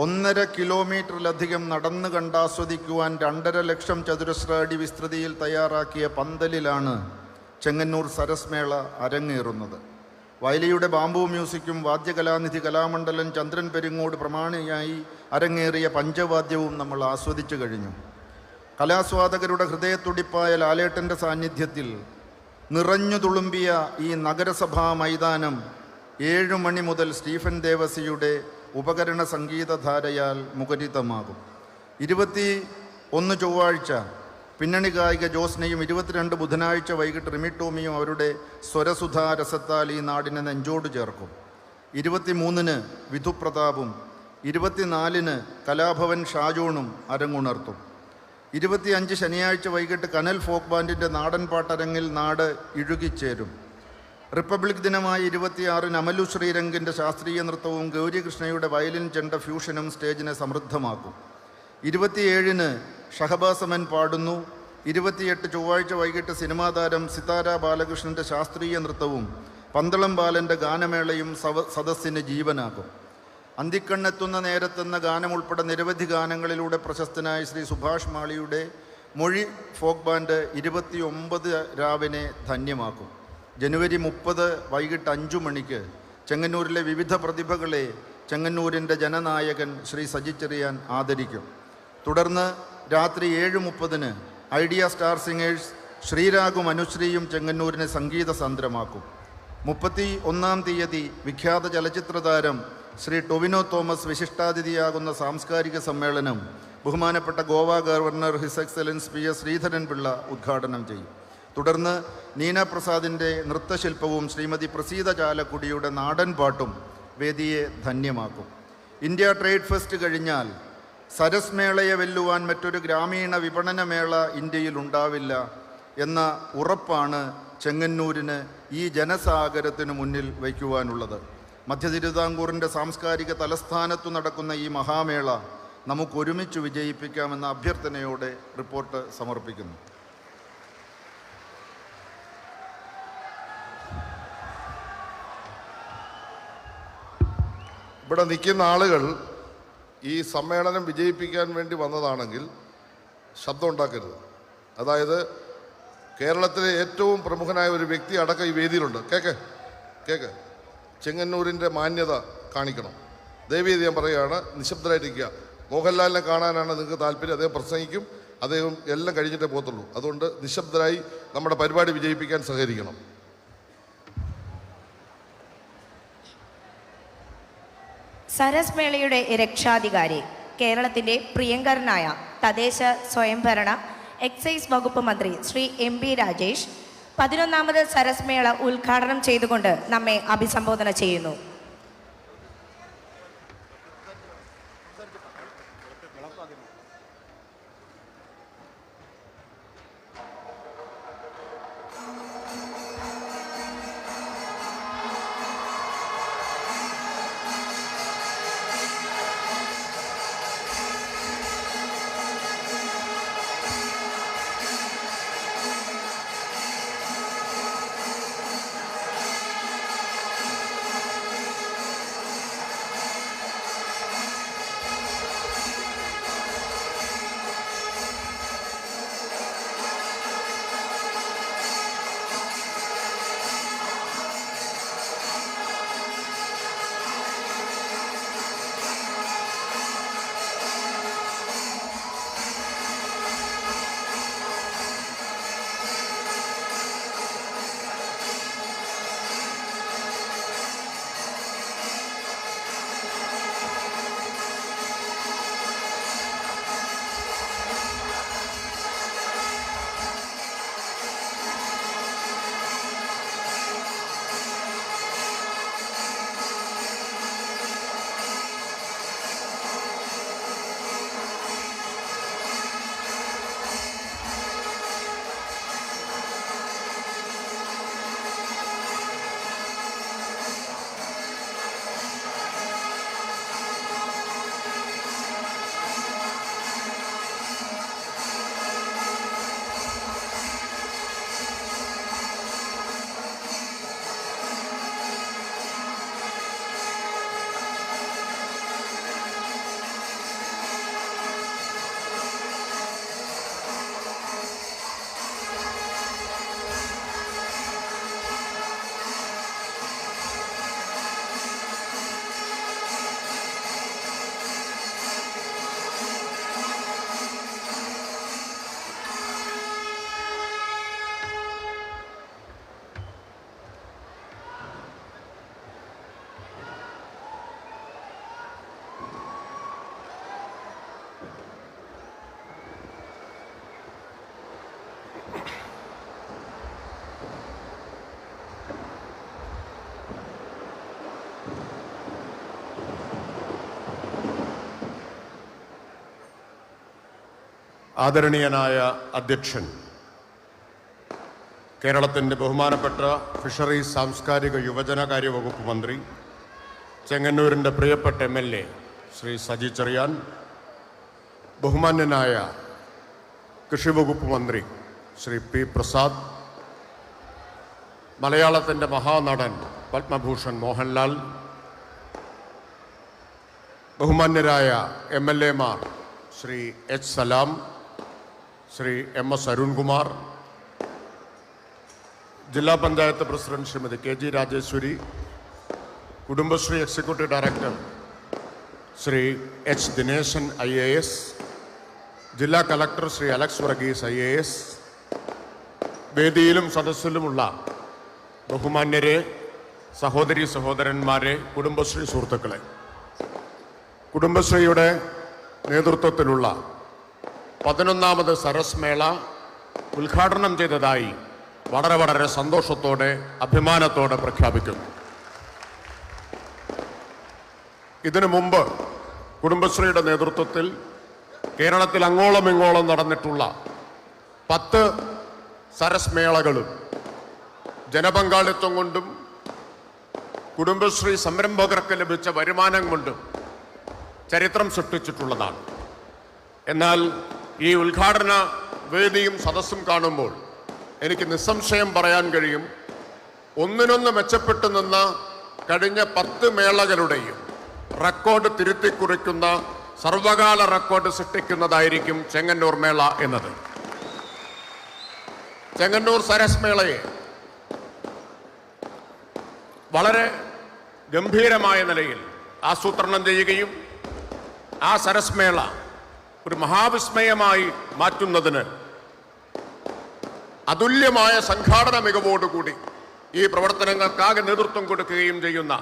[SPEAKER 6] 1.5 കിലോമീറ്ററിലധികം നടന്നു കണ്ടാസ്വദിക്കുവാൻ 2.5 ലക്ഷം ചതുരശ്ര അടി വിസ്തൃതിയിൽ തയ്യാറാക്കിയ പന്തലിലാണ് ചെങ്ങന്നൂർ സരസ്മേള അരങ്ങേറുന്നത്. വയലിയുടെ ബാംബു മ്യൂസിക്കും വാദ്യകലാനിധി കലാമണ്ഡലം ചന്ദ്രൻ പെരിങ്ങോട് പ്രമാണിയായി അരങ്ങേറിയ പഞ്ചവാദ്യവും നമ്മൾ ആസ്വദിച്ചു കഴിഞ്ഞു. കലാസ്വാദകരുടെ ഹൃദയത്തുടിപ്പായ ലാലേട്ടൻ്റെ സാന്നിധ്യത്തിൽ നിറഞ്ഞു തുളുമ്പിയ ഈ നഗരസഭാ മൈതാനം 7 മണി മുതൽ സ്റ്റീഫൻ ദേവസിയുടെ ഉപകരണ സംഗീതധാരയാൽ മുഖരിതമാകും. 21 ചൊവ്വാഴ്ച പിന്നണി ഗായിക ജോസ്നയും 22 ബുധനാഴ്ച വൈകിട്ട് റിമി ടോമിയും അവരുടെ സ്വരസുധാരസത്താൽ ഈ നാടിനെ നെഞ്ചോട് ചേർക്കും. 23-ന് വിധുപ്രതാപും 24-ന് കലാഭവൻ ഷാജോണും അരങ്ങുണർത്തും. 25 ശനിയാഴ്ച വൈകിട്ട് കനൽ ഫോക്ക് ബാൻഡിൻ്റെ നാടൻ പാട്ടരങ്ങിൽ നാട് ഇഴുകിച്ചേരും. റിപ്പബ്ലിക് ദിനമായ 26-ന് അമലു ശ്രീരംഗിൻ്റെ ശാസ്ത്രീയ നൃത്തവും ഗൗരികൃഷ്ണയുടെ വയലിൻ ചെണ്ട ഫ്യൂഷനും സ്റ്റേജിനെ സമൃദ്ധമാക്കും. 27-ന് ഷഹബാസമൻ പാടുന്നു. 28 ചൊവ്വാഴ്ച വൈകിട്ട് സിനിമാ താരം സിതാര ബാലകൃഷ്ണൻ്റെ ശാസ്ത്രീയ നൃത്തവും പന്തളം ബാലൻ്റെ ഗാനമേളയും സദസ്സിന് ജീവനാകും. അന്തിക്കണ്ണെത്തുന്ന നേരത്തെന്ന ഗാനം ഉൾപ്പെടെ നിരവധി ഗാനങ്ങളിലൂടെ പ്രശസ്തനായ ശ്രീ സുഭാഷ് മാളിയുടെ മൊഴി ഫോക്ക് ബാൻഡ് 29 രാവിനെ ധന്യമാക്കും. ജനുവരി 30 വൈകിട്ട് 5 മണിക്ക് ചെങ്ങന്നൂരിലെ വിവിധ പ്രതിഭകളെ ചെങ്ങന്നൂരിൻ്റെ ജനനായകൻ ശ്രീ സജി ചെറിയാൻ ആദരിക്കും. തുടർന്ന് രാത്രി 7:30-ന് ഐഡിയ സ്റ്റാർ സിംഗേഴ്സ് ശ്രീരാഗും അനുശ്രീയും ചെങ്ങന്നൂരിനെ സംഗീത സാന്ദ്രമാക്കും. 31-ാം തീയതി വിഖ്യാത ചലച്ചിത്ര താരം ശ്രീ ടൊവിനോ തോമസ് വിശിഷ്ടാതിഥിയാകുന്ന സാംസ്കാരിക സമ്മേളനം ബഹുമാനപ്പെട്ട Goa governor his excellence PS Sreedharan Pillai ഉദ്ഘാടനം ചെയ്യും. തുടർന്ന് നീന പ്രസാദിൻ്റെ നൃത്തശില്പവും ശ്രീമതി പ്രസീത ചാലക്കുടിയുടെ നാടൻ പാട്ടും വേദിയെ ധന്യമാക്കും. ഇന്ത്യ ട്രേഡ് ഫെസ്റ്റ് കഴിഞ്ഞാൽ സരസ് മേളയെ വെല്ലുവാൻ മറ്റൊരു ഗ്രാമീണ വിപണന മേള ഇന്ത്യയിൽ ഉണ്ടാവില്ല എന്ന ഉറപ്പാണ് ചെങ്ങന്നൂരിന് ഈ ജനസാഗരത്തിനു മുന്നിൽ വയ്ക്കുവാനുള്ളത്. മധ്യ തിരുവിതാംകൂറിൻ്റെ സാംസ്കാരിക തലസ്ഥാനത്തു നടക്കുന്ന ഈ മഹാമേള നമുക്കൊരുമിച്ച് വിജയിപ്പിക്കാമെന്ന അഭ്യർത്ഥനയോടെ റിപ്പോർട്ട് സമർപ്പിക്കുന്നു.
[SPEAKER 5] ഇവിടെ നിൽക്കുന്ന ആളുകൾ ഈ സമ്മേളനം വിജയിപ്പിക്കാൻ വേണ്ടി വന്നതാണെങ്കിൽ ശബ്ദം ഉണ്ടാക്കരുത്. അതായത് കേരളത്തിലെ ഏറ്റവും പ്രമുഖനായ ഒരു വ്യക്തി അടക്കം ഈ വേദിയിലുണ്ട്. കേക്ക് ചെങ്ങന്നൂരിൻ്റെ മാന്യത കാണിക്കണം. ദയവേദി ഞാൻ പറയുകയാണ്, നിശബ്ദരായിട്ടിരിക്കുക. മോഹൻലാലിനെ കാണാനാണ് നിങ്ങൾക്ക് താല്പര്യം, അദ്ദേഹം പ്രസംഗിക്കും, അദ്ദേഹം എല്ലാം കഴിഞ്ഞിട്ടേ പോകത്തുള്ളൂ. അതുകൊണ്ട് നിശബ്ദരായി നമ്മുടെ പരിപാടി വിജയിപ്പിക്കാൻ സഹകരിക്കണം.
[SPEAKER 1] സരസ് മേളയുടെ രക്ഷാധികാരി കേരളത്തിൻ്റെ പ്രിയങ്കരനായ തദ്ദേശ സ്വയംഭരണ എക്സൈസ് വകുപ്പ് മന്ത്രി ശ്രീ MP രാജേഷ് 11ാമത് സരസ് മേള ഉദ്ഘാടനം ചെയ്തുകൊണ്ട് നമ്മെ അഭിസംബോധന ചെയ്യുന്നു.
[SPEAKER 7] ആദരണീയനായ അധ്യക്ഷൻ, കേരളത്തിൻ്റെ ബഹുമാനപ്പെട്ട ഫിഷറീസ് സാംസ്കാരിക യുവജനകാര്യ വകുപ്പ് മന്ത്രി, ചെങ്ങന്നൂരിൻ്റെ പ്രിയപ്പെട്ട MLA ശ്രീ സജി ചെറിയാൻ, ബഹുമാന്യനായ കൃഷി വകുപ്പ് മന്ത്രി ശ്രീ P. പ്രസാദ്, മലയാളത്തിൻ്റെ മഹാനടൻ പത്മഭൂഷൺ മോഹൻലാൽ, ബഹുമാന്യരായ MLA മാർ ശ്രീ H. സലാം, ശ്രീ MS. അരുൺകുമാർ, ജില്ലാ panchayat president Shrimati KG Rajeshwari, Kudumbashree executive director Shri H. Dineshan IAS, ജില്ലാ collector Shri Alex Varghese IAS, വേദിയിലും സദസ്സിലുമുള്ള ബഹുമാന്യരെ, സഹോദരി സഹോദരന്മാരെ, കുടുംബശ്രീ സുഹൃത്തുക്കളെ, കുടുംബശ്രീയുടെ നേതൃത്വത്തിലുള്ള 11ാമത് സരസ് മേള ഉദ്ഘാടനം ചെയ്തതായി വളരെ വളരെ സന്തോഷത്തോടെ അഭിമാനത്തോടെ പ്രഖ്യാപിക്കുന്നു. ഇതിനു മുമ്പ് കുടുംബശ്രീയുടെ നേതൃത്വത്തിൽ കേരളത്തിൽ അങ്ങോളം ഇങ്ങോളം നടന്നിട്ടുള്ള 10 സരസ് മേളകളും ജനപങ്കാളിത്തം കൊണ്ടും കുടുംബശ്രീ സംരംഭകർക്ക് ലഭിച്ച വരുമാനം കൊണ്ടും ചരിത്രം സൃഷ്ടിച്ചിട്ടുള്ളതാണ്. എന്നാൽ ഈ ഉദ്ഘാടന വേദിയും സദസ്സും കാണുമ്പോൾ എനിക്ക് നിസ്സംശയം പറയാൻ കഴിയും, ഒന്നിനൊന്ന് മെച്ചപ്പെട്ടു നിന്ന കഴിഞ്ഞ 10 മേളകളുടെയും റെക്കോർഡ് തിരുത്തിക്കുറിക്കുന്ന സർവകാല റെക്കോർഡ് സൃഷ്ടിക്കുന്നതായിരിക്കും ചെങ്ങന്നൂർ മേള എന്നത്. ചെങ്ങന്നൂർ സരസ് മേളയെ വളരെ ഗംഭീരമായ നിലയിൽ ആസൂത്രണം ചെയ്യുകയും ആ സരസ് മേള ഒരു മഹാവിസ്മയമായി മാറ്റുന്നതിന് അതുല്യമായ സംഘാടന മികവോടുകൂടി ഈ പ്രവർത്തനങ്ങൾക്കാകെ നേതൃത്വം കൊടുക്കുകയും ചെയ്യുന്ന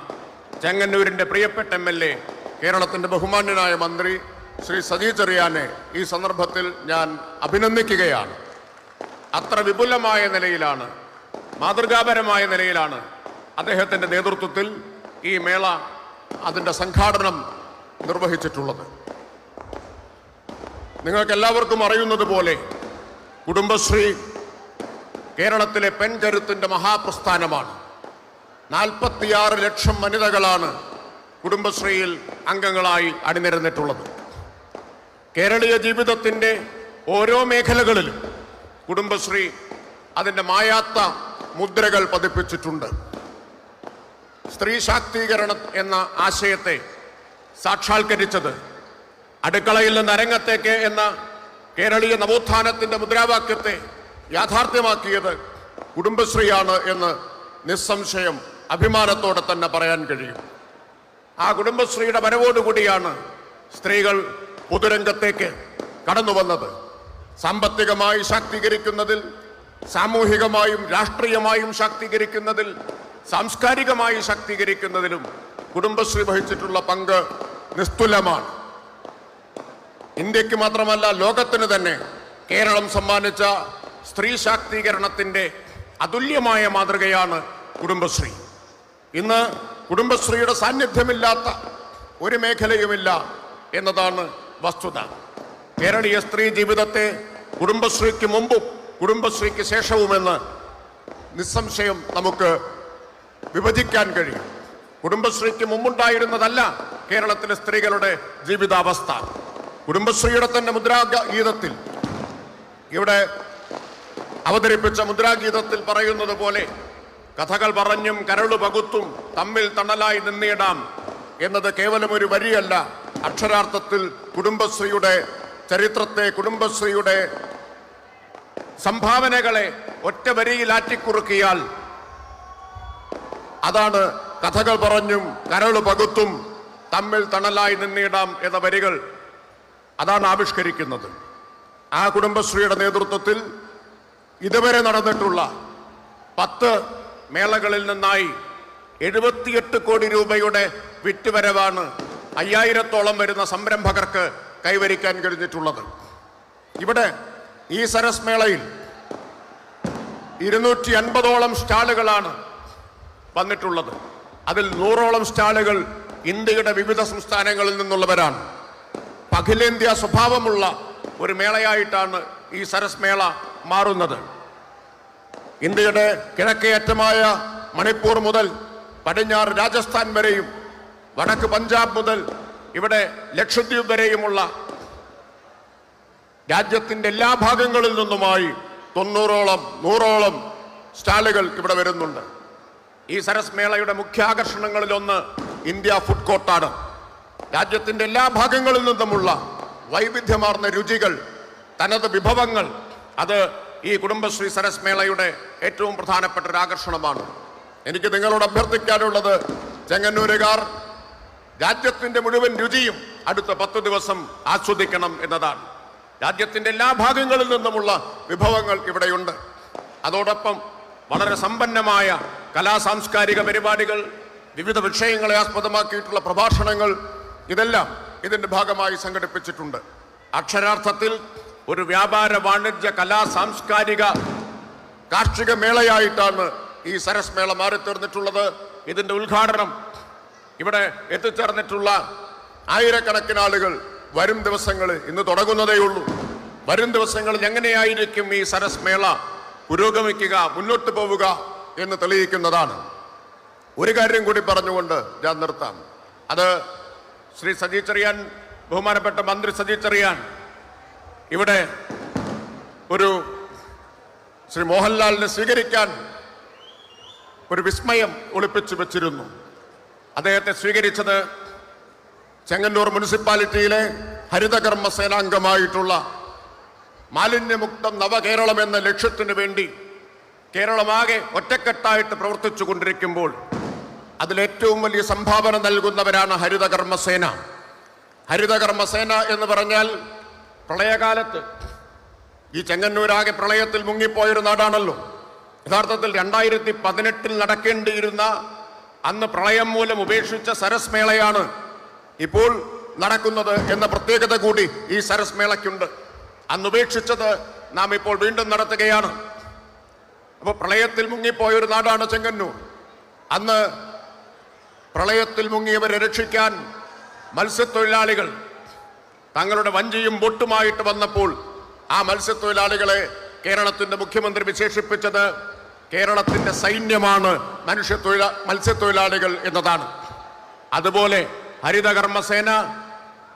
[SPEAKER 7] ചെങ്ങന്നൂരിൻ്റെ പ്രിയപ്പെട്ട MLA, കേരളത്തിൻ്റെ ബഹുമാന്യനായ മന്ത്രി ശ്രീ സജി ചെറിയാനെ ഈ സന്ദർഭത്തിൽ ഞാൻ അഭിനന്ദിക്കുകയാണ്. അത്ര വിപുലമായ നിലയിലാണ്, മാതൃകാപരമായ നിലയിലാണ് അദ്ദേഹത്തിൻ്റെ നേതൃത്വത്തിൽ ഈ മേള അതിൻ്റെ സംഘാടനം നിർവഹിച്ചിട്ടുള്ളത്. നിങ്ങൾക്കെല്ലാവർക്കും അറിയുന്നത് പോലെ കുടുംബശ്രീ കേരളത്തിലെ പെൺകരുത്തിൻ്റെ മഹാപ്രസ്ഥാനമാണ്. 46 ലക്ഷം വനിതകളാണ് കുടുംബശ്രീയിൽ അംഗങ്ങളായി അണിനിരന്നിട്ടുള്ളത്. കേരളീയ ജീവിതത്തിൻ്റെ ഓരോ മേഖലകളിലും കുടുംബശ്രീ അതിൻ്റെ മായാത്ത മുദ്രകൾ പതിപ്പിച്ചിട്ടുണ്ട്. സ്ത്രീ ശാക്തീകരണം എന്ന ആശയത്തെ സാക്ഷാത്കരിച്ചത്, അടുക്കളയിൽ നിന്ന് അരങ്ങത്തേക്ക് എന്ന കേരളീയ നവോത്ഥാനത്തിൻ്റെ മുദ്രാവാക്യത്തെ യാഥാർത്ഥ്യമാക്കിയത് കുടുംബശ്രീയാണ് എന്ന് നിസ്സംശയം അഭിമാനത്തോടെ തന്നെ പറയാൻ കഴിയും. ആ കുടുംബശ്രീയുടെ വരവോടുകൂടിയാണ് സ്ത്രീകൾ പൊതുരംഗത്തേക്ക് കടന്നു വന്നത്. സാമ്പത്തികമായി ശാക്തീകരിക്കുന്നതിൽ, സാമൂഹികമായും രാഷ്ട്രീയമായും ശാക്തീകരിക്കുന്നതിൽ, സാംസ്കാരികമായി ശാക്തീകരിക്കുന്നതിലും കുടുംബശ്രീ വഹിച്ചിട്ടുള്ള പങ്ക് നിസ്തുലമാണ്. ഇന്ത്യക്ക് മാത്രമല്ല ലോകത്തിന് തന്നെ കേരളം സമ്മാനിച്ച സ്ത്രീ ശാക്തീകരണത്തിൻ്റെ അതുല്യമായ മാതൃകയാണ് കുടുംബശ്രീ. ഇന്ന് കുടുംബശ്രീയുടെ സാന്നിധ്യമില്ലാത്ത ഒരു മേഖലയുമില്ല എന്നതാണ് വസ്തുത. കേരളീയ സ്ത്രീ ജീവിതത്തെ കുടുംബശ്രീക്ക് മുമ്പും കുടുംബശ്രീക്ക് ശേഷവുമെന്ന് നിസ്സംശയം നമുക്ക് വിഭജിക്കാൻ കഴിയും. കുടുംബശ്രീക്ക് മുമ്പുണ്ടായിരുന്നതല്ല കേരളത്തിലെ സ്ത്രീകളുടെ ജീവിതാവസ്ഥ. കുടുംബശ്രീയുടെ തന്നെ മുദ്രാഗീതത്തിൽ, ഇവിടെ അവതരിപ്പിച്ച മുദ്രാഗീതത്തിൽ പറയുന്നത് പോലെ കഥകൾ പറഞ്ഞും കരളു പകുത്തും തമ്മിൽ തണലായി നിന്നിടാം എന്നത് കേവലം ഒരു വരിയല്ല. അക്ഷരാർത്ഥത്തിൽ കുടുംബശ്രീയുടെ ചരിത്രത്തെ, കുടുംബശ്രീയുടെ സംഭാവനകളെ ഒറ്റ വരിയിൽ ആറ്റിക്കുറുക്കിയാൽ അതാണ് കഥകൾ പറഞ്ഞും കരളു പകുത്തും തമ്മിൽ തണലായി നിന്നിടാം എന്ന വരികൾ അതാണ് ആവിഷ്കരിക്കുന്നത്. ആ കുടുംബശ്രീയുടെ നേതൃത്വത്തിൽ ഇതുവരെ നടന്നിട്ടുള്ള 10 മേളകളിൽ നിന്നായി 78 കോടി രൂപയുടെ വിറ്റുവരവാണ് 5000-ഓളം വരുന്ന സംരംഭകർക്ക് കൈവരിക്കാൻ കഴിഞ്ഞിട്ടുള്ളത്. ഇവിടെ ഈ സരസ് മേളയിൽ 250ഓളം സ്റ്റാളുകളാണ് വന്നിട്ടുള്ളത്. അതിൽ 100ഓളം സ്റ്റാളുകൾ ഇന്ത്യയുടെ വിവിധ സംസ്ഥാനങ്ങളിൽ നിന്നുള്ളവരാണ്. അഖിലേന്ത്യാ സ്വഭാവമുള്ള ഒരു മേളയായിട്ടാണ് ഈ സരസ് മേള മാറുന്നത്. ഇന്ത്യയുടെ കിഴക്കേ അറ്റമായ മണിപ്പൂർ മുതൽ പടിഞ്ഞാറ് രാജസ്ഥാൻ വരെയും വടക്ക് പഞ്ചാബ് മുതൽ ഇവിടെ ലക്ഷദ്വീപ് വരെയുമുള്ള രാജ്യത്തിൻ്റെ എല്ലാ ഭാഗങ്ങളിൽ നിന്നുമായി 90ഓളം 100ഓളം സ്റ്റാളുകൾ ഇവിടെ വരുന്നുണ്ട്. ഈ സരസ് മേളയുടെ മുഖ്യ ആകർഷണങ്ങളിലൊന്ന് ഇന്ത്യ ഫുഡ് കോർട്ടാണ്. രാജ്യത്തിൻ്റെ എല്ലാ ഭാഗങ്ങളിൽ നിന്നുമുള്ള വൈവിധ്യമാർന്ന രുചികൾ, തനത് വിഭവങ്ങൾ, അത് ഈ കുടുംബശ്രീ സരസ് മേളയുടെ ഏറ്റവും പ്രധാനപ്പെട്ട ഒരു ആകർഷണമാണ്. എനിക്ക് നിങ്ങളോട് അഭ്യർത്ഥിക്കാനുള്ളത്, ചെങ്ങന്നൂരുകാർ രാജ്യത്തിൻ്റെ മുഴുവൻ രുചിയും അടുത്ത 10 ദിവസം ആസ്വദിക്കണം എന്നതാണ്. രാജ്യത്തിൻ്റെ എല്ലാ ഭാഗങ്ങളിൽ നിന്നുമുള്ള വിഭവങ്ങൾ ഇവിടെയുണ്ട്. അതോടൊപ്പം വളരെ സമ്പന്നമായ കലാസാംസ്കാരിക പരിപാടികൾ, വിവിധ വിഷയങ്ങളെ ആസ്പദമാക്കിയിട്ടുള്ള പ്രഭാഷണങ്ങൾ, ഇതെല്ലാം ഇതിൻ്റെ ഭാഗമായി സംഘടിപ്പിച്ചിട്ടുണ്ട്. അക്ഷരാർത്ഥത്തിൽ ഒരു വ്യാപാര, വാണിജ്യ, കലാ, സാംസ്കാരിക, കാർഷിക മേളയായിട്ടാണ് ഈ സരസ് മേള മാറിത്തീർന്നിട്ടുള്ളത്. ഇതിൻ്റെ ഉദ്ഘാടനം ഇവിടെ എത്തിച്ചേർന്നിട്ടുള്ള ആയിരക്കണക്കിന് ആളുകൾ വരും ദിവസങ്ങളിൽ, ഇന്ന് തുടങ്ങുന്നതേയുള്ളൂ, വരും ദിവസങ്ങളിൽ എങ്ങനെയായിരിക്കും ഈ സരസ് മേള പുരോഗമിക്കുക, മുന്നോട്ട് പോവുക എന്ന് തെളിയിക്കുന്നതാണ്. ഒരു കാര്യം കൂടി പറഞ്ഞുകൊണ്ട് ഞാൻ നിർത്താം. അത് ശ്രീ സജി ചെറിയാൻ, ബഹുമാനപ്പെട്ട മന്ത്രി സജി ചെറിയാൻ ഇവിടെ ഒരു ശ്രീ മോഹൻലാലിനെ സ്വീകരിക്കാൻ ഒരു വിസ്മയം ഒളിപ്പിച്ചു വെച്ചിരുന്നു. അദ്ദേഹത്തെ സ്വീകരിച്ചത് ചെങ്ങന്നൂർ മുനിസിപ്പാലിറ്റിയിലെ ഹരിതകർമ്മ സേനാംഗമായിട്ടുള്ള മാലിന്യമുക്തം നവകേരളം എന്ന ലക്ഷ്യത്തിനു വേണ്ടി കേരളമാകെ ഒറ്റക്കെട്ടായിട്ട് പ്രവർത്തിച്ചു കൊണ്ടിരിക്കുമ്പോൾ അതിലേറ്റവും വലിയ സംഭാവന നൽകുന്നവരാണ് ഹരിതകർമ്മസേന. ഹരിതകർമ്മസേന എന്ന് പറഞ്ഞാൽ പ്രളയകാലത്ത് ഈ ചെങ്ങന്നൂരാകെ പ്രളയത്തിൽ മുങ്ങിപ്പോയൊരു നാടാണല്ലോ. യഥാർത്ഥത്തിൽ 2018 നടക്കേണ്ടിയിരുന്ന, അന്ന് പ്രളയം മൂലം ഉപേക്ഷിച്ച സരസ് മേളയാണ് ഇപ്പോൾ നടക്കുന്നത് എന്ന പ്രത്യേകത കൂടി ഈ സരസ് മേളയ്ക്കുണ്ട്. അന്നുപേക്ഷിച്ചത് നാം ഇപ്പോൾ വീണ്ടും നടത്തുകയാണ്. അപ്പോൾ പ്രളയത്തിൽ മുങ്ങിപ്പോയ ഒരു നാടാണ് ചെങ്ങന്നൂർ. അന്ന് പ്രളയത്തിൽ മുങ്ങിയവരെ രക്ഷിക്കാൻ മത്സ്യത്തൊഴിലാളികൾ തങ്ങളുടെ വഞ്ചിയും ബോട്ടുമായിട്ട് വന്നപ്പോൾ ആ മത്സ്യത്തൊഴിലാളികളെ കേരളത്തിൻ്റെ മുഖ്യമന്ത്രി വിശേഷിപ്പിച്ചത് കേരളത്തിൻ്റെ സൈന്യമാണ് മത്സ്യത്തൊഴിലാളികൾ എന്നതാണ്. അതുപോലെ ഹരിതകർമ്മസേന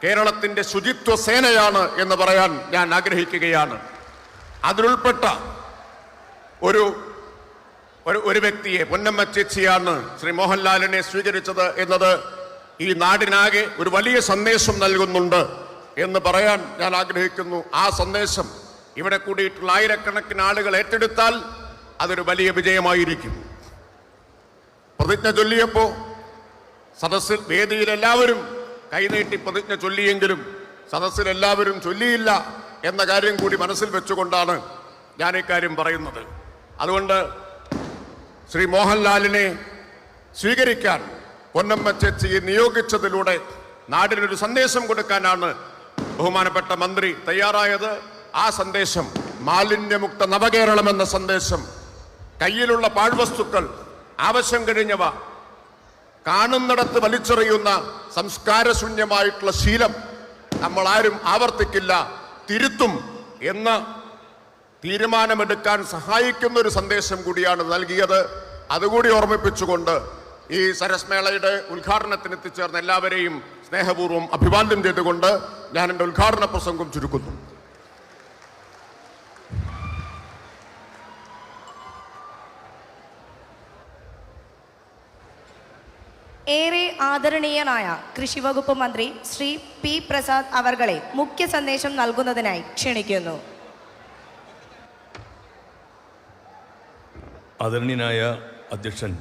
[SPEAKER 7] കേരളത്തിൻ്റെ ശുചിത്വ സേനയാണ് എന്ന് പറയാൻ ഞാൻ ആഗ്രഹിക്കുകയാണ്. അതിലുൾപ്പെട്ട ഒരു വ്യക്തിയെ, പൊന്നമ്മ ചേച്ചിയാണ് ശ്രീ മോഹൻലാലിനെ സ്വീകരിച്ചത് എന്നത് ഈ നാടിനാകെ ഒരു വലിയ സന്ദേശം നൽകുന്നുണ്ട് എന്ന് പറയാൻ ഞാൻ ആഗ്രഹിക്കുന്നു. ആ സന്ദേശം ഇവിടെ കൂടിയിട്ടുള്ള ആയിരക്കണക്കിന് ആളുകൾ ഏറ്റെടുത്താൽ അതൊരു വലിയ വിജയമായിരിക്കും. പ്രതിജ്ഞ ചൊല്ലിയപ്പോൾ സദസ്സിൽ, വേദിയിൽ എല്ലാവരും കൈനീട്ടി പ്രതിജ്ഞ ചൊല്ലിയെങ്കിലും സദസ്സിൽ എല്ലാവരും ചൊല്ലിയില്ല എന്ന കാര്യം കൂടി മനസ്സിൽ വെച്ചുകൊണ്ടാണ് ഞാൻ ഇക്കാര്യം പറയുന്നത്. അതുകൊണ്ട് ശ്രീ മോഹൻലാലിനെ സ്വീകരിക്കാൻ പൊന്നമ്മ ചേച്ചിയെ നിയോഗിച്ചതിലൂടെ നാടിനൊരു സന്ദേശം കൊടുക്കാനാണ് ബഹുമാനപ്പെട്ട മന്ത്രി തയ്യാറായത്. ആ സന്ദേശം മാലിന്യമുക്ത നവകേരളം എന്ന സന്ദേശം, കയ്യിലുള്ള പാഴ്വസ്തുക്കൾ ആവശ്യം കഴിഞ്ഞവ കാണുന്നിടത്ത് വലിച്ചെറിയുന്ന സംസ്കാരശൂന്യമായിട്ടുള്ള ശീലം നമ്മൾ ആരും ആവർത്തിക്കില്ല, തിരുത്തും എന്ന തീരുമാനമെടുക്കാൻ സഹായിക്കുന്ന ഒരു സന്ദേശം കൂടിയാണ് നൽകിയത്. അതുകൂടി ഓർമ്മിപ്പിച്ചുകൊണ്ട് ഈ സരസ് മേളയുടെ ഉദ്ഘാടനത്തിന് എത്തിച്ചേർന്ന എല്ലാവരെയും സ്നേഹപൂർവ്വം അഭിവാദ്യം ചെയ്തുകൊണ്ട് ഞാൻ എൻ്റെ ഉദ്ഘാടന പ്രസംഗം ചുരുക്കുന്നു.
[SPEAKER 1] ഏറെ ആദരണീയനായ കൃഷി വകുപ്പ് മന്ത്രി ശ്രീ പി പ്രസാദ് അവർകളെ മുഖ്യ സന്ദേശം നൽകുന്നതിനായി ക്ഷണിക്കുന്നു.
[SPEAKER 8] ആദരണീയനായ അധ്യക്ഷൻ,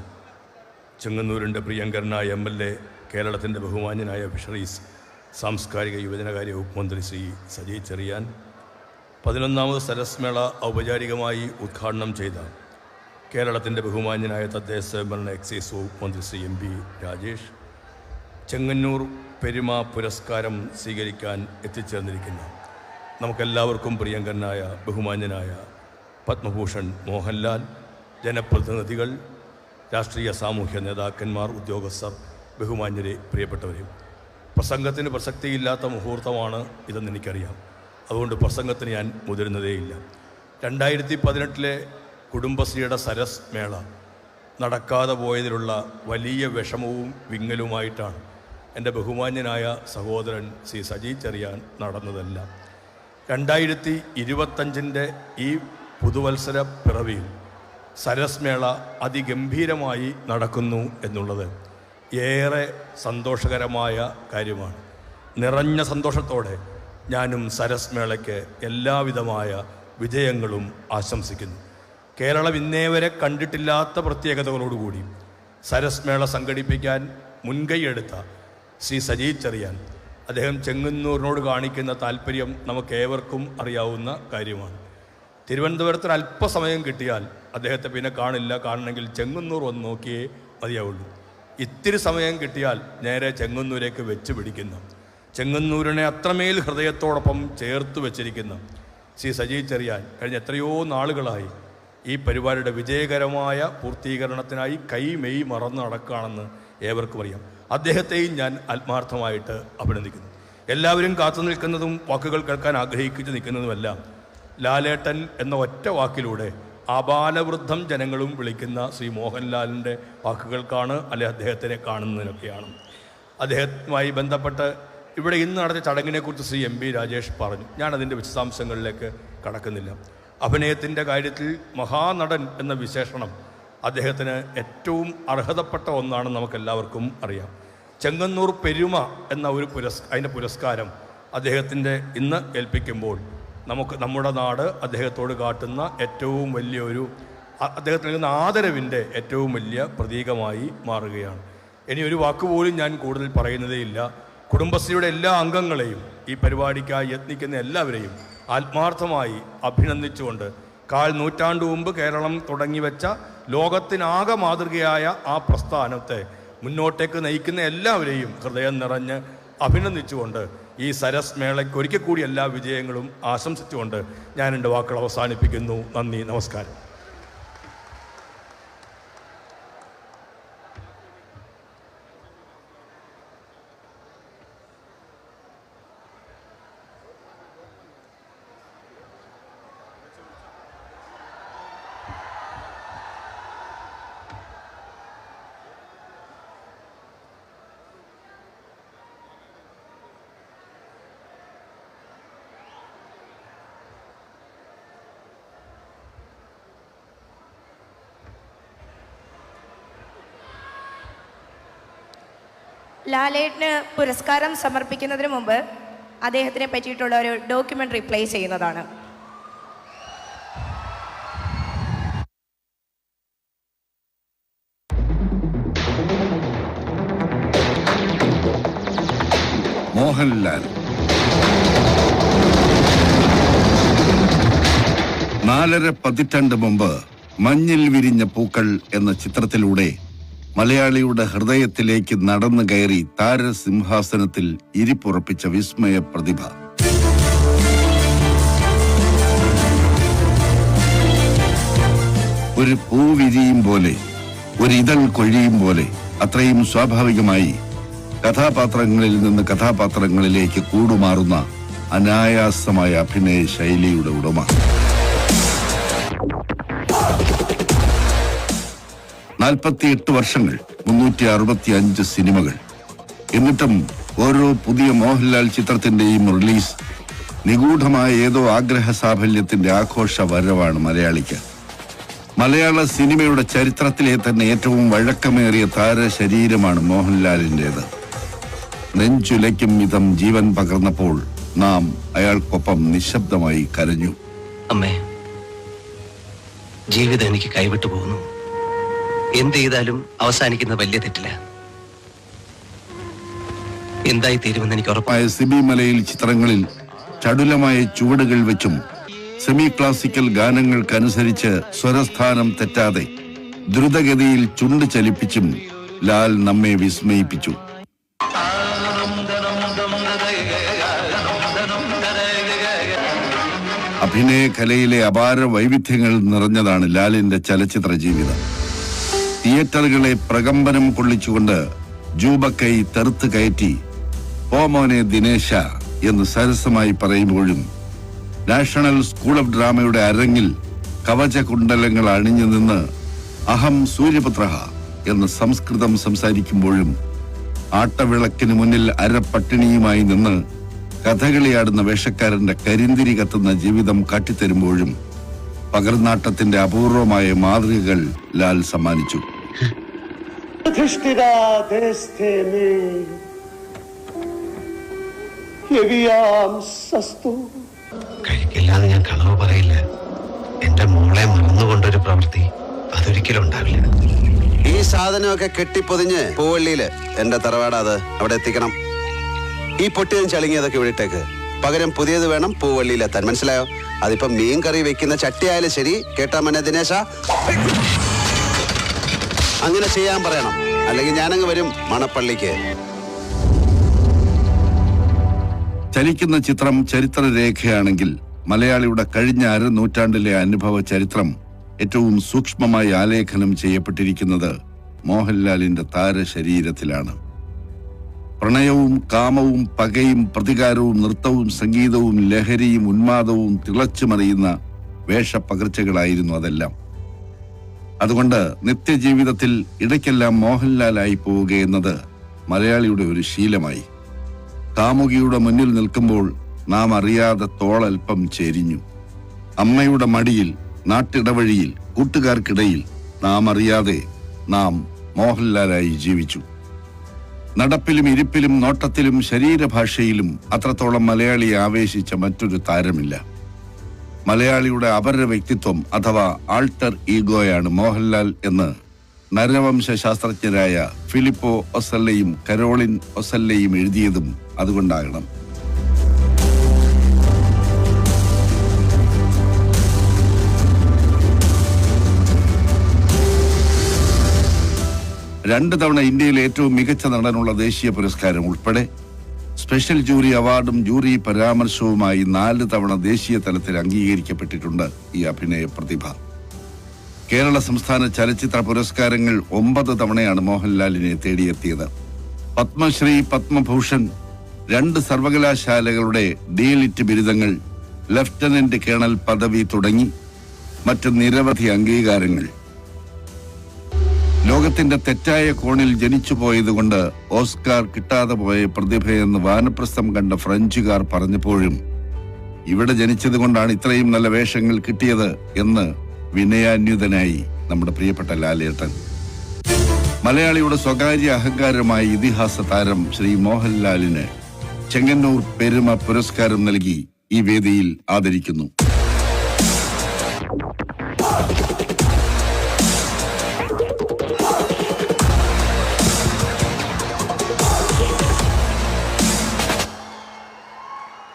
[SPEAKER 8] ചെങ്ങന്നൂരിൻ്റെ പ്രിയങ്കരനായ MLA, കേരളത്തിൻ്റെ ബഹുമാന്യനായ ഫിഷറീസ്, സാംസ്കാരിക യുവജനകാര്യ വകുപ്പ് മന്ത്രി ശ്രീ സജി ചെറിയാൻ, 11ാമത് സരസ് മേള ഔപചാരികമായി ഉദ്ഘാടനം ചെയ്ത കേരളത്തിൻ്റെ ബഹുമാന്യനായ തദ്ദേശ സ്വയംഭരണ എക്സൈസ് വകുപ്പ് മന്ത്രി ശ്രീ MP രാജേഷ്, ചെങ്ങന്നൂർ പെരുമ പുരസ്കാരം സ്വീകരിക്കാൻ എത്തിച്ചേർന്നിരിക്കുന്ന നമുക്കെല്ലാവർക്കും പ്രിയങ്കരനായ ബഹുമാന്യനായ പത്മഭൂഷൺ മോഹൻലാൽ, ജനപ്രതിനിധികൾ, രാഷ്ട്രീയ സാമൂഹ്യ നേതാക്കന്മാർ, ഉദ്യോഗസ്ഥർ, ബഹുമാന്യരെ, പ്രിയപ്പെട്ടവരെയും, പ്രസംഗത്തിന് പ്രസക്തിയില്ലാത്ത മുഹൂർത്തമാണ് ഇതെന്ന് എനിക്കറിയാം. അതുകൊണ്ട് പ്രസംഗത്തിന് ഞാൻ മുതിരുന്നതേയില്ല. 2018 കുടുംബശ്രീയുടെ സരസ് മേള നടക്കാതെ പോയതിലുള്ള വലിയ വിഷമവും വിങ്ങലുമായിട്ടാണ് എൻ്റെ ബഹുമാന്യനായ സഹോദരൻ ശ്രീ സജി ചെറിയാൻ നടന്നതെല്ലാം. 2025 ഈ പുതുവത്സര പിറവിയിൽ സരസ് മേള അതിഗംഭീരമായി നടക്കുന്നു എന്നുള്ളത് ഏറെ സന്തോഷകരമായ കാര്യമാണ്. നിറഞ്ഞ സന്തോഷത്തോടെ ഞാനും സരസ് മേളയ്ക്ക് എല്ലാവിധമായ വിജയങ്ങളും ആശംസിക്കുന്നു. കേരളം ഇന്നേ വരെ കണ്ടിട്ടില്ലാത്ത പ്രത്യേകതകളോടുകൂടി സരസ് മേള സംഘടിപ്പിക്കാൻ മുൻകൈയെടുത്ത ശ്രീ സജി ചെറിയാൻ, അദ്ദേഹം ചെങ്ങന്നൂരിനോട് കാണിക്കുന്ന താല്പര്യം നമുക്കേവർക്കും അറിയാവുന്ന കാര്യമാണ്. തിരുവനന്തപുരത്തിന് അല്പസമയം കിട്ടിയാൽ അദ്ദേഹത്തെ പിന്നെ കാണില്ല, കാണണമെങ്കിൽ ചെങ്ങന്നൂർ വന്ന് നോക്കിയേ മതിയാവുള്ളൂ. ഇത്തിരി സമയം കിട്ടിയാൽ നേരെ ചെങ്ങന്നൂരേക്ക് വെച്ച് പിടിക്കുന്ന, ചെങ്ങന്നൂരിനെ അത്രമേൽ ഹൃദയത്തോടൊപ്പം ചേർത്ത് വെച്ചിരിക്കുന്ന ശ്രീ സജി ചെറിയാൻ കഴിഞ്ഞ എത്രയോ നാളുകളായി ഈ പരിപാടിയുടെ വിജയകരമായ പൂർത്തീകരണത്തിനായി കൈമെയ് മറന്ന് നടക്കുകയാണെന്ന് ഏവർക്കും അറിയാം. അദ്ദേഹത്തെയും ഞാൻ ആത്മാർത്ഥമായിട്ട് അഭിനന്ദിക്കുന്നു. എല്ലാവരും കാത്തു നിൽക്കുന്നതും വാക്കുകൾ കേൾക്കാൻ ആഗ്രഹിച്ചു നിൽക്കുന്നതുമെല്ലാം ലാലേട്ടൻ എന്ന ഒറ്റ വാക്കിലൂടെ ആബാലവൃദ്ധം ജനങ്ങളും വിളിക്കുന്ന ശ്രീ മോഹൻലാലിൻ്റെ വാക്കുകൾക്കാണ്, അല്ലെ അദ്ദേഹത്തിനെ കാണുന്നതിനൊക്കെയാണ്. അദ്ദേഹവുമായി ബന്ധപ്പെട്ട് ഇവിടെ ഇന്ന് നടത്തിയ ചടങ്ങിനെക്കുറിച്ച് ശ്രീ MP രാജേഷ് പറഞ്ഞു. ഞാനതിൻ്റെ വിശദാംശങ്ങളിലേക്ക് കടക്കുന്നില്ല. അഭിനയത്തിൻ്റെ കാര്യത്തിൽ മഹാനടൻ എന്ന വിശേഷണം അദ്ദേഹത്തിന് ഏറ്റവും അർഹതപ്പെട്ട ഒന്നാണെന്ന് നമുക്കെല്ലാവർക്കും അറിയാം. ചെങ്ങന്നൂർ പെരുമ എന്ന ഒരു അതിൻ്റെ പുരസ്കാരം അദ്ദേഹത്തിൻ്റെ ഇന്ന് ഏൽപ്പിക്കുമ്പോൾ നമ്മുടെ നാട് അദ്ദേഹത്തോട് കാട്ടുന്ന ഏറ്റവും വലിയൊരു, അദ്ദേഹത്തിന് നൽകുന്ന ആദരവിൻ്റെ ഏറ്റവും വലിയ പ്രതീകമായി മാറുകയാണ്. ഇനി ഒരു വാക്കുപോലും ഞാൻ കൂടുതൽ പറയുന്നതേയില്ല. കുടുംബശ്രീയുടെ എല്ലാ അംഗങ്ങളെയും ഈ പരിപാടിക്കായി യത്നിക്കുന്ന എല്ലാവരെയും ആത്മാർത്ഥമായി അഭിനന്ദിച്ചുകൊണ്ട് 4 നൂറ്റാണ്ട് മുമ്പ് കേരളം തുടങ്ങിവെച്ച ലോകത്തിനാകെ മാതൃകയായ ആ പ്രസ്ഥാനത്തെ മുന്നോട്ടേക്ക് നയിക്കുന്ന എല്ലാവരെയും ഹൃദയം നിറഞ്ഞ് അഭിനന്ദിച്ചുകൊണ്ട് ഈ സരസ് മേളയ്ക്ക് ഒരിക്കൽ കൂടി എല്ലാ വിജയങ്ങളും ആശംസിച്ചുകൊണ്ട് ഞാൻ എൻ്റെ വാക്കുകൾ അവസാനിപ്പിക്കുന്നു. നന്ദി, നമസ്കാരം.
[SPEAKER 1] ലാലേട്ടന് പുരസ്കാരം സമർപ്പിക്കുന്നതിന് മുമ്പ് അദ്ദേഹത്തിനെ പറ്റിയിട്ടുള്ള ഒരു ഡോക്യുമെൻ്ററി പ്ലേ ചെയ്യുന്നതാണ്.
[SPEAKER 9] മോഹൻലാൽ 4.5 പതിറ്റാണ്ട് മുമ്പ് മഞ്ഞിൽ വിരിഞ്ഞ പൂക്കൾ എന്ന ചിത്രത്തിലൂടെ മലയാളിയുടെ ഹൃദയത്തിലേക്ക് നടന്നു കയറി താരസിംഹാസനത്തിൽ ഇരിപ്പുറപ്പിച്ച വിസ്മയ പ്രതിഭ. ഒരു പൂ വിരിയും പോലെ, ഒരു ഇതൾ കൊഴിയും പോലെ അത്രയും സ്വാഭാവികമായി കഥാപാത്രങ്ങളിൽ നിന്ന് കഥാപാത്രങ്ങളിലേക്ക് കൂടുമാറുന്ന അനായാസമായ അഭിനയ ശൈലിയുടെ ഉടമ. 48 വർഷങ്ങൾ, 365 സിനിമകൾ. എന്നിട്ടും ഓരോ പുതിയ മോഹൻലാൽ ചിത്രത്തിന്റെയും റിലീസ് നിഗൂഢമായ ഏതോ ആഗ്രഹ സാഫല്യത്തിന്റെ ആഘോഷ വരവാണ് മലയാളിക്ക്. മലയാള സിനിമയുടെ ചരിത്രത്തിലെ തന്നെ ഏറ്റവും വഴക്കമേറിയ താരശരീരമാണ് മോഹൻലാലിൻ്റെത്. നെഞ്ചുലയ്ക്കും വിധം ജീവൻ പകർന്നപ്പോൾ നാം അയാൾക്കൊപ്പം നിശബ്ദമായി കരഞ്ഞു.
[SPEAKER 10] അമ്മേ, ജീവിതം എനിക്ക് കൈവിട്ടു പോകുന്നു. എന്ത് ചെയ്താലും അവസാനിക്കുന്ന വലിയ തെറ്റില്ല. എന്തായി തീരുമെന്ന് എനിക്ക് ഉറപ്പായ
[SPEAKER 9] സിബി മലയിൽ ചിത്രങ്ങളിൽ ചടുലമായ ചുവടുകൾ വെച്ചും സെമി ക്ലാസിക്കൽ ഗാനങ്ങൾക്കനുസരിച്ച് സ്വരസ്ഥാനം തെറ്റാതെ ദ്രുതഗതിയിൽ ചുണ്ട് ചലിപ്പിച്ചും ലാൽ നമ്മെ വിസ്മയിപ്പിച്ചു. അഭിനയ കലയിലെ അപാര വൈവിധ്യങ്ങൾ നിറഞ്ഞതാണ് ലാലിന്റെ ചലച്ചിത്ര ജീവിതം. തിയേറ്ററുകളെ പ്രകമ്പനം കൊള്ളിച്ചുകൊണ്ട് ജൂബക്കൈ തെറുത്ത് കയറ്റി "ഓ മോനെ ദിനേശ" എന്ന് സരസമായി പറയുമ്പോഴും നാഷണൽ സ്കൂൾ ഓഫ് ഡ്രാമയുടെ അരങ്ങിൽ കവചകുണ്ടലങ്ങൾ അണിഞ്ഞു നിന്ന് "അഹം സൂര്യപുത്രഃ" എന്ന് സംസ്കൃതം സംസാരിക്കുമ്പോഴും ആട്ടവിളക്കിന് മുന്നിൽ അരപ്പട്ടിണിയുമായി നിന്ന് കഥകളിയാടുന്ന വേഷക്കാരന്റെ കരിന്തിരി കത്തുന്ന ജീവിതം കാട്ടിത്തരുമ്പോഴും പകർനാട്ടത്തിന്റെ അപൂർവമായ മാതൃകകൾ ലാൽ സമ്മാനിച്ചു.
[SPEAKER 10] കഴിക്കില്ലാന്ന് ഞാൻ കളവ് പറയില്ല. എന്റെ മോളെ മറന്നുകൊണ്ടൊരു പ്രവൃത്തി അതൊരിക്കലും ഉണ്ടാവില്ല.
[SPEAKER 11] ഈ സാധനമൊക്കെ കെട്ടിപ്പൊതിഞ്ഞ് പൂവള്ളിയില് എന്റെ തറവാട്, അത് അവിടെ എത്തിക്കണം. ഈ പൊട്ടിയതും ചളിങ്ങിയതൊക്കെ ഇവിടെ ഇട്ടേക്ക്. പകരം പുതിയത് വേണം പൂവള്ളിയിലെത്താൻ, മനസ്സിലായോ? അതിപ്പം മീൻ കറി വെക്കുന്ന ചട്ടിയായാലും ശരി. കേട്ടാ മനെ ദിനേശ, അങ്ങനെ ചെയ്യാൻ പറയണം, അല്ലെങ്കിൽ ഞാനങ്ങ് വരും മണപ്പള്ളിക്ക്.
[SPEAKER 9] ചലിക്കുന്ന ചിത്രം ചരിത്രരേഖയാണെങ്കിൽ മലയാളിയുടെ കഴിഞ്ഞ അരനൂറ്റാണ്ടിലെ അനുഭവ ചരിത്രം ഏറ്റവും സൂക്ഷ്മമായി ആലേഖനം ചെയ്യപ്പെട്ടിരിക്കുന്നത് മോഹൻലാലിന്റെ താരശരീരത്തിലാണ്. പ്രണയവും കാമവും പകയും പ്രതികാരവും നൃത്തവും സംഗീതവും ലഹരിയും ഉന്മാദവും തിളച്ചുമറിയുന്ന വേഷപ്പകർച്ചകളായിരുന്നു അതെല്ലാം. അതുകൊണ്ട് നിത്യജീവിതത്തിൽ ഇടയ്ക്കെല്ലാം മോഹൻലാലായി പോവുകയെന്നത് മലയാളിയുടെ ഒരു ശീലമായി. കാമുകിയുടെ മുന്നിൽ നിൽക്കുമ്പോൾ നാം അറിയാതെ തോളൽപ്പം ചെരിഞ്ഞു. അമ്മയുടെ മടിയിൽ, നാട്ടിടവഴിയിൽ, കൂട്ടുകാർക്കിടയിൽ നാം അറിയാതെ നാം മോഹൻലാലായി ജീവിച്ചു. നടപ്പിലും ഇരിപ്പിലും നോട്ടത്തിലും ശരീരഭാഷയിലും അത്രത്തോളം മലയാളിയെ ആവേശിച്ച മറ്റൊരു താരമില്ല. മലയാളിയുടെ അപര വ്യക്തിത്വം അഥവാ ആൾട്ടർ ഈഗോയാണ് മോഹൻലാൽ എന്ന് നരവംശ ശാസ്ത്രജ്ഞരായ ഫിലിപ്പോ ഒസല്ലയും കരോളിൻ ഒസല്ലയും എഴുതിയതും അതുകൊണ്ടാകണം. രണ്ടു തവണ ഇന്ത്യയിലെ ഏറ്റവും മികച്ച നടനുള്ള ദേശീയ പുരസ്കാരം ഉൾപ്പെടെ സ്പെഷ്യൽ ജൂറി അവാർഡും ജൂറി പരാമർശവുമായി 4 തവണ ദേശീയ തലത്തിൽ അംഗീകരിക്കപ്പെട്ടിട്ടുണ്ട് ഈ അഭിനയ പ്രതിഭ. കേരള സംസ്ഥാന ചലച്ചിത്ര പുരസ്കാരങ്ങൾ 9 തവണയാണ് മോഹൻലാലിനെ തേടിയെത്തിയത്. പത്മശ്രീ, പത്മഭൂഷൺ, 2 സർവകലാശാലകളുടെ ഡി.ലിറ്റ് ബിരുദങ്ങൾ, ലഫ്റ്റനന്റ് കേണൽ പദവി തുടങ്ങി മറ്റ് നിരവധി അംഗീകാരങ്ങൾ. ലോകത്തിന്റെ തെറ്റായ കോണിൽ ജനിച്ചുപോയതുകൊണ്ട് ഓസ്കാർ കിട്ടാതെ പോയ പ്രതിഭയെന്ന് വാനപ്രസ്ഥം കണ്ട ഫ്രഞ്ചുകാർ പറഞ്ഞപ്പോഴും ഇവിടെ ജനിച്ചതുകൊണ്ടാണ് ഇത്രയും നല്ല വേഷങ്ങൾ കിട്ടിയത് എന്ന് വിനയാന്യുതനായി നമ്മുടെ പ്രിയപ്പെട്ട ലാലേട്ടൻ. മലയാളിയുടെ സ്വകാര്യ അഹങ്കാരമായ ഇതിഹാസ താരം ശ്രീ മോഹൻലാലിന് ചെങ്ങന്നൂർ പെരുമ പുരസ്കാരം നൽകി ഈ വേദിയിൽ ആദരിക്കുന്നു.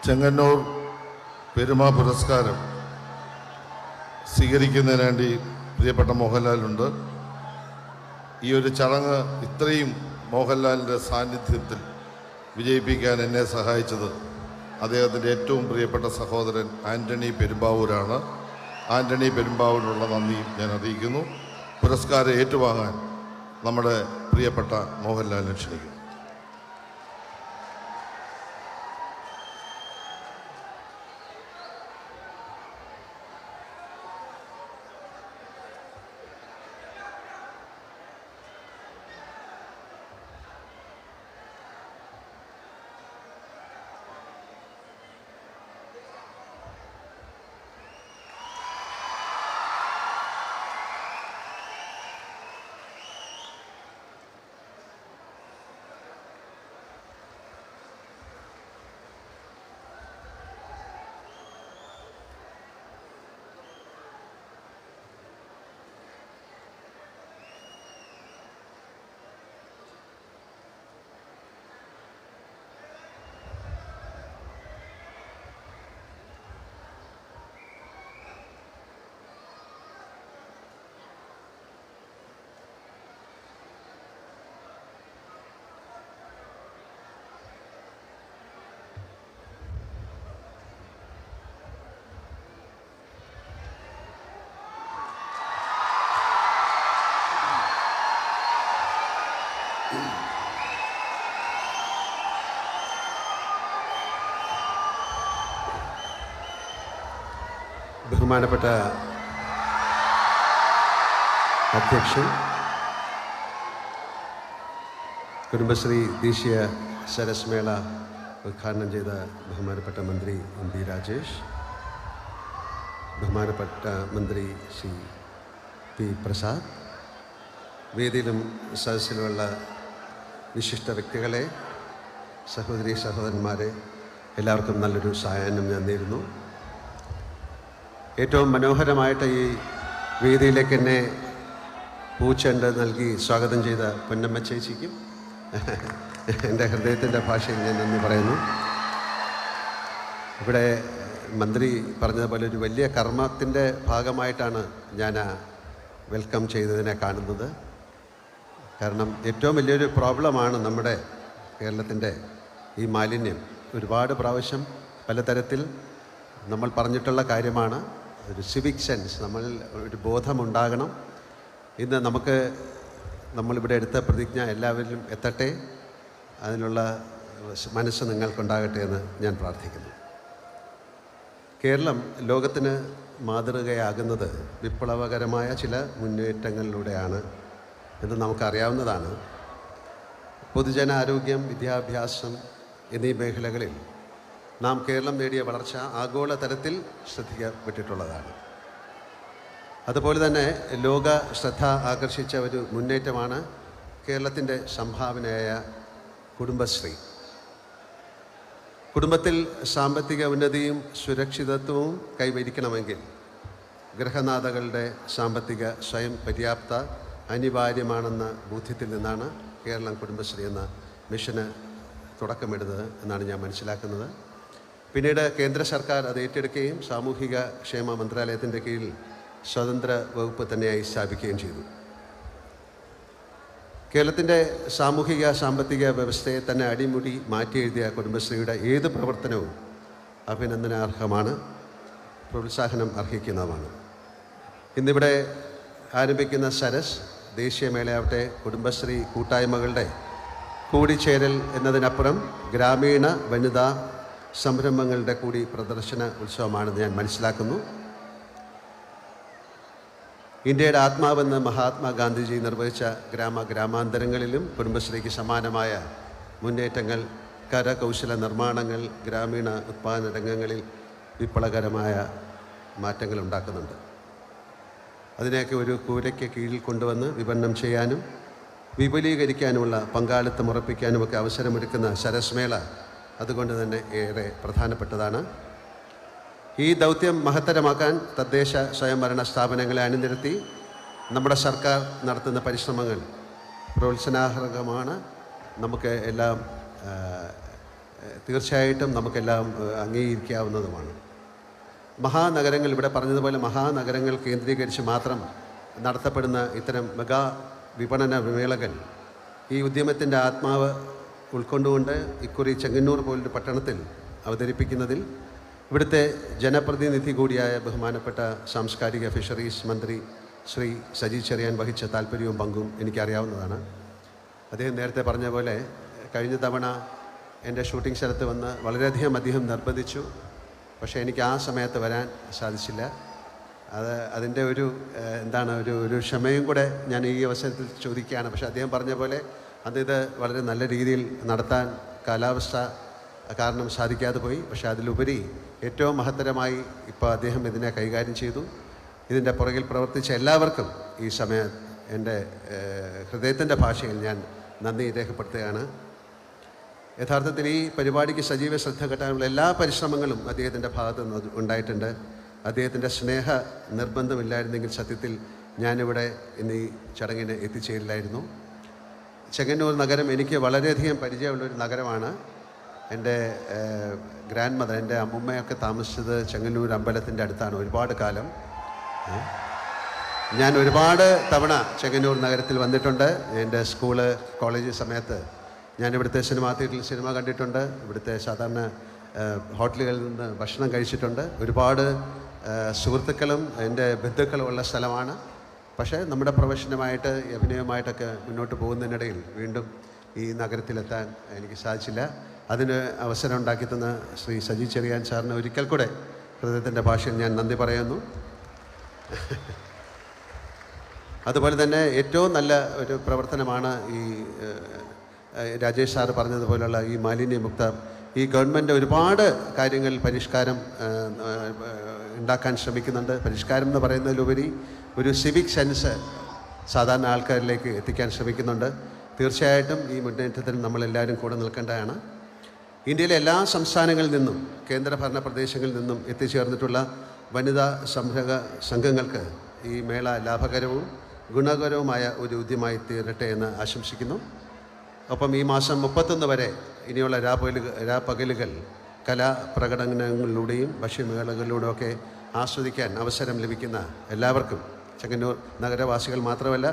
[SPEAKER 5] ചെങ്ങന്നൂർ പെരുമ പുരസ്കാരം സ്വീകരിക്കുന്നതിന് വേണ്ടി പ്രിയപ്പെട്ട മോഹൻലാലുണ്ട്. ഈ ഒരു ചടങ്ങ് ഇത്രയും മോഹൻലാലിൻ്റെ സാന്നിധ്യത്തിൽ വിജയിപ്പിക്കാൻ എന്നെ സഹായിച്ചത് അദ്ദേഹത്തിൻ്റെ ഏറ്റവും പ്രിയപ്പെട്ട സഹോദരൻ ആൻ്റണി പെരുമ്പാവൂരാണ്. ആൻ്റണി പെരുമ്പാവൂരിനുള്ള നന്ദി ഞാൻ അറിയിക്കുന്നു. പുരസ്കാരം ഏറ്റുവാങ്ങാൻ നമ്മുടെ പ്രിയപ്പെട്ട മോഹൻലാലിനെ ക്ഷണിക്കുന്നു.
[SPEAKER 10] ബഹുമാനപ്പെട്ട അധ്യക്ഷൻ, കുടുംബശ്രീ ദേശീയ സരസ് മേള ഉദ്ഘാടനം ചെയ്ത ബഹുമാനപ്പെട്ട മന്ത്രി എം.പി. രാജേഷ്, ബഹുമാനപ്പെട്ട മന്ത്രി ശ്രീ പി. പ്രസാദ്, വേദിയിലും സദസ്സിലുമുള്ള വിശിഷ്ട വ്യക്തികളെ, സഹോദരി സഹോദരന്മാരെ, എല്ലാവർക്കും നല്ലൊരു സായാഹ്നം ഞാൻ നേരുന്നു. ഏറ്റവും മനോഹരമായിട്ട് ഈ വേദിയിലേക്ക് എന്നെ പൂച്ചെണ്ട് നൽകി സ്വാഗതം ചെയ്ത പൊന്നമ്മ ചേച്ചിക്കും എൻ്റെ ഹൃദയത്തിൻ്റെ ഭാഷയിൽ ഞാൻ നന്ദി പറയുന്നു. ഇവിടെ മന്ത്രി പറഞ്ഞതുപോലെ ഒരു വലിയ കർമ്മത്തിൻ്റെ ഭാഗമായിട്ടാണ് ഞാൻ വെൽക്കം ചെയ്തതിനെ കാണുന്നത്. കാരണം ഏറ്റവും വലിയൊരു പ്രോബ്ലമാണ് നമ്മുടെ കേരളത്തിൻ്റെ ഈ മാലിന്യം. ഒരുപാട് പ്രാവശ്യം പലതരത്തിൽ നമ്മൾ പറഞ്ഞിട്ടുള്ള കാര്യമാണ്. ഒരു സിവിക് സെൻസ്, നമ്മൾ ഒരു ബോധമുണ്ടാകണം. ഇന്ന് നമ്മളിവിടെ എടുത്ത പ്രതിജ്ഞ എല്ലാവരിലും എത്തട്ടെ, അതിനുള്ള മനസ്സ് നിങ്ങൾക്കുണ്ടാകട്ടെ എന്ന് ഞാൻ പ്രാർത്ഥിക്കുന്നു. കേരളം ലോകത്തിന് മാതൃകയാകുന്നത് വിപ്ലവകരമായ ചില മുന്നേറ്റങ്ങളിലൂടെയാണ് എന്ന് നമുക്കറിയാവുന്നതാണ്. പൊതുജനാരോഗ്യം, വിദ്യാഭ്യാസം എന്നീ മേഖലകളിൽ നാം കേരളം നേടിയ വളർച്ച ആഗോള തലത്തിൽ ശ്രദ്ധിക്കപ്പെട്ടിട്ടുള്ളതാണ്. അതുപോലെ തന്നെ ലോക ശ്രദ്ധ ആകർഷിച്ച ഒരു മുന്നേറ്റമാണ് കേരളത്തിൻ്റെ സംഭാവനയായ കുടുംബശ്രീ. കുടുംബത്തിൽ സാമ്പത്തിക ഉന്നതിയും സുരക്ഷിതത്വവും കൈവരിക്കണമെങ്കിൽ ഗൃഹനാഥകളുടെ സാമ്പത്തിക സ്വയം പര്യാപ്ത അനിവാര്യമാണെന്ന ബോധ്യത്തിൽ നിന്നാണ് കേരളം കുടുംബശ്രീ എന്ന മിഷന് തുടക്കമിടുന്നത് എന്നാണ് ഞാൻ മനസ്സിലാക്കുന്നത്. പിന്നീട് കേന്ദ്ര സർക്കാർ അത് ഏറ്റെടുക്കുകയും സാമൂഹിക ക്ഷേമ മന്ത്രാലയത്തിൻ്റെ കീഴിൽ സ്വതന്ത്ര വകുപ്പ് തന്നെയായി സ്ഥാപിക്കുകയും ചെയ്തു. കേരളത്തിൻ്റെ സാമൂഹിക സാമ്പത്തിക വ്യവസ്ഥയെ തന്നെ അടിമുടി മാറ്റി എഴുതിയ കുടുംബശ്രീയുടെ ഏത് പ്രവർത്തനവും അഭിനന്ദനാർഹമാണ്, പ്രോത്സാഹനം അർഹിക്കുന്നതുമാണ്. ഇന്നിവിടെ ആരംഭിക്കുന്ന സരസ് ദേശീയമേളയാവട്ടെ കുടുംബശ്രീ കൂട്ടായ്മകളുടെ കൂടിച്ചേരൽ എന്നതിനപ്പുറം ഗ്രാമീണ വനിതാ സംരംഭങ്ങളുടെ കൂടി പ്രദർശന ഉത്സവമാണെന്ന് ഞാൻ മനസ്സിലാക്കുന്നു. ഇന്ത്യയുടെ ആത്മാവെന്ന് മഹാത്മാഗാന്ധിജി നിർവഹിച്ച ഗ്രാമാന്തരങ്ങളിലും കുടുംബശ്രീക്ക് സമാനമായ മുന്നേറ്റങ്ങൾ, കരകൗശല നിർമ്മാണങ്ങൾ, ഗ്രാമീണ ഉത്പാദന രംഗങ്ങളിൽ വിപ്ലവകരമായ മാറ്റങ്ങൾ ഉണ്ടാക്കുന്നുണ്ട്. അതിനെയൊക്കെ ഒരു കൂരയ്ക്ക് കീഴിൽ കൊണ്ടുവന്ന് വിപണനം ചെയ്യാനും വിപുലീകരിക്കാനുമുള്ള പങ്കാളിത്തം ഉറപ്പിക്കാനുമൊക്കെ അവസരമൊരുക്കുന്ന സരസ്മേള അതുകൊണ്ട് തന്നെ ഏറെ പ്രധാനപ്പെട്ടതാണ്. ഈ ദൗത്യം മഹത്തരമാക്കാൻ തദ്ദേശ സ്വയംഭരണ സ്ഥാപനങ്ങളെ അണിനിരത്തി നമ്മുടെ സർക്കാർ നടത്തുന്ന പരിശ്രമങ്ങൾ പ്രോത്സാഹനകരമാണ്. നമുക്ക് എല്ലാം തീർച്ചയായിട്ടും നമുക്കെല്ലാം അംഗീകരിക്കാവുന്നതുമാണ്. മഹാനഗരങ്ങൾ, ഇവിടെ പറഞ്ഞതുപോലെ മഹാനഗരങ്ങൾ കേന്ദ്രീകരിച്ച് മാത്രം നടത്തപ്പെടുന്ന ഇത്തരം മെഗാ വിപണന മേളകൾ ഈ ഉദ്യമത്തിൻ്റെ ആത്മാവ് ഉൾക്കൊണ്ടുകൊണ്ട് ഇക്കുറി ചെങ്ങന്നൂർ പോലൊരു പട്ടണത്തിൽ അവതരിപ്പിക്കുന്നതിൽ ഇവിടുത്തെ ജനപ്രതിനിധി കൂടിയായ ബഹുമാനപ്പെട്ട സാംസ്കാരിക ഫിഷറീസ് മന്ത്രി ശ്രീ സജി ചെറിയാൻ വഹിച്ച താല്പര്യവും പങ്കും എനിക്കറിയാവുന്നതാണ്. അദ്ദേഹം നേരത്തെ പറഞ്ഞ പോലെ കഴിഞ്ഞ തവണ എൻ്റെ ഷൂട്ടിംഗ് സ്ഥലത്ത് വന്ന് വളരെയധികം അദ്ദേഹം നിർബന്ധിച്ചു. പക്ഷേ എനിക്ക് ആ സമയത്ത് വരാൻ സാധിച്ചില്ല. അതിൻ്റെ ഒരു ഒരു ക്ഷമയും കൂടെ ഞാൻ ഈ അവസരത്തിൽ ചോദിക്കുകയാണ്. പക്ഷേ അദ്ദേഹം പറഞ്ഞ പോലെ ഇത് വളരെ നല്ല രീതിയിൽ നടത്താൻ കാലാവസ്ഥ കാരണം സാധിക്കാതെ പോയി. പക്ഷേ അതിലുപരി ഏറ്റവും മഹത്തരമായി ഇപ്പോൾ അദ്ദേഹം ഇതിനെ കൈകാര്യം ചെയ്തു. ഇതിൻ്റെ പുറകിൽ പ്രവർത്തിച്ച എല്ലാവർക്കും ഈ സമയം എൻ്റെ ഹൃദയത്തിൻ്റെ ഭാഷയിൽ ഞാൻ നന്ദി രേഖപ്പെടുത്തുകയാണ്. യഥാർത്ഥത്തിൽ ഈ പരിപാടിക്ക് സജീവ ശ്രദ്ധ കിട്ടാനുള്ള എല്ലാ പരിശ്രമങ്ങളും അദ്ദേഹത്തിൻ്റെ ഭാഗത്തു നിന്ന് ഉണ്ടായിട്ടുണ്ട്. അദ്ദേഹത്തിൻ്റെ സ്നേഹ നിർബന്ധമില്ലായിരുന്നെങ്കിൽ സത്യത്തിൽ ഞാനിവിടെ ഇന്ന് ഈ ചടങ്ങിന് എത്തിച്ചേരില്ലായിരുന്നു. ചെങ്ങന്നൂർ നഗരം എനിക്ക് വളരെയധികം പരിചയമുള്ളൊരു നഗരമാണ്. എൻ്റെ ഗ്രാൻഡ് മദർ, എൻ്റെ അമ്മുമ്മയൊക്കെ താമസിച്ചത് ചെങ്ങന്നൂർ അമ്പലത്തിൻ്റെ അടുത്താണ് ഒരുപാട് കാലം. ഞാൻ ഒരുപാട് തവണ ചെങ്ങന്നൂർ നഗരത്തിൽ വന്നിട്ടുണ്ട്. എൻ്റെ സ്കൂള് കോളേജ് സമയത്ത് ഞാൻ ഇവിടുത്തെ സിനിമാ തിയേറ്ററിൽ സിനിമ കണ്ടിട്ടുണ്ട്. ഇവിടുത്തെ സാധാരണ ഹോട്ടലുകളിൽ നിന്ന് ഭക്ഷണം കഴിച്ചിട്ടുണ്ട്. ഒരുപാട് സുഹൃത്തുക്കളും എൻ്റെ ബന്ധുക്കളും ഉള്ള സ്ഥലമാണ്. പക്ഷേ നമ്മുടെ പ്രൊഫഷനുമായിട്ട് അഭിനയമായിട്ടൊക്കെ മുന്നോട്ട് പോകുന്നതിനിടയിൽ വീണ്ടും ഈ നഗരത്തിലെത്താൻ എനിക്ക് സാധിച്ചില്ല. അതിന് അവസരം ഉണ്ടാക്കി തന്ന ശ്രീ സജി ചെറിയാൻ സാറിന് ഒരിക്കൽ കൂടെ ഹൃദയത്തിൻ്റെ ഭാഷയിൽ ഞാൻ നന്ദി പറയുന്നു. അതുപോലെ തന്നെ ഏറ്റവും നല്ല ഒരു പ്രവർത്തനമാണ് ഈ രാജേഷ് സാറ് പറഞ്ഞതുപോലുള്ള ഈ മാലിന്യമുക്ത ഈ ഗവൺമെൻറ് ഒരുപാട് കാര്യങ്ങൾ പരിഷ്കാരം ഉണ്ടാക്കാൻ ശ്രമിക്കുന്നുണ്ട്. പരിഷ്കാരം എന്ന് പറയുന്നതിലുപരി ഒരു സിവിക് സെൻസ് സാധാരണ ആൾക്കാരിലേക്ക് എത്തിക്കാൻ ശ്രമിക്കുന്നുണ്ട്. തീർച്ചയായിട്ടും ഈ മുന്നേറ്റത്തിന് നമ്മളെല്ലാവരും കൂടെ നിൽക്കേണ്ടതാണ്. ഇന്ത്യയിലെ എല്ലാ സംസ്ഥാനങ്ങളിൽ നിന്നും കേന്ദ്രഭരണ പ്രദേശങ്ങളിൽ നിന്നും എത്തിച്ചേർന്നിട്ടുള്ള വനിതാ സംരംഭക സംഘങ്ങൾക്ക് ഈ മേള ലാഭകരവും ഗുണകരവുമായ ഒരു ഉദ്യമമായി തീരട്ടെ എന്ന് ആശംസിക്കുന്നു. ഒപ്പം ഈ മാസം 31 വരെ ഇനിയുള്ള രാപ്പകലുകൾ കലാപ്രകടനങ്ങളിലൂടെയും ഭക്ഷ്യമേളകളിലൂടെയൊക്കെ ആസ്വദിക്കാൻ അവസരം ലഭിക്കുന്ന എല്ലാവർക്കും, ചെങ്ങന്നൂർ നഗരവാസികൾ മാത്രമല്ല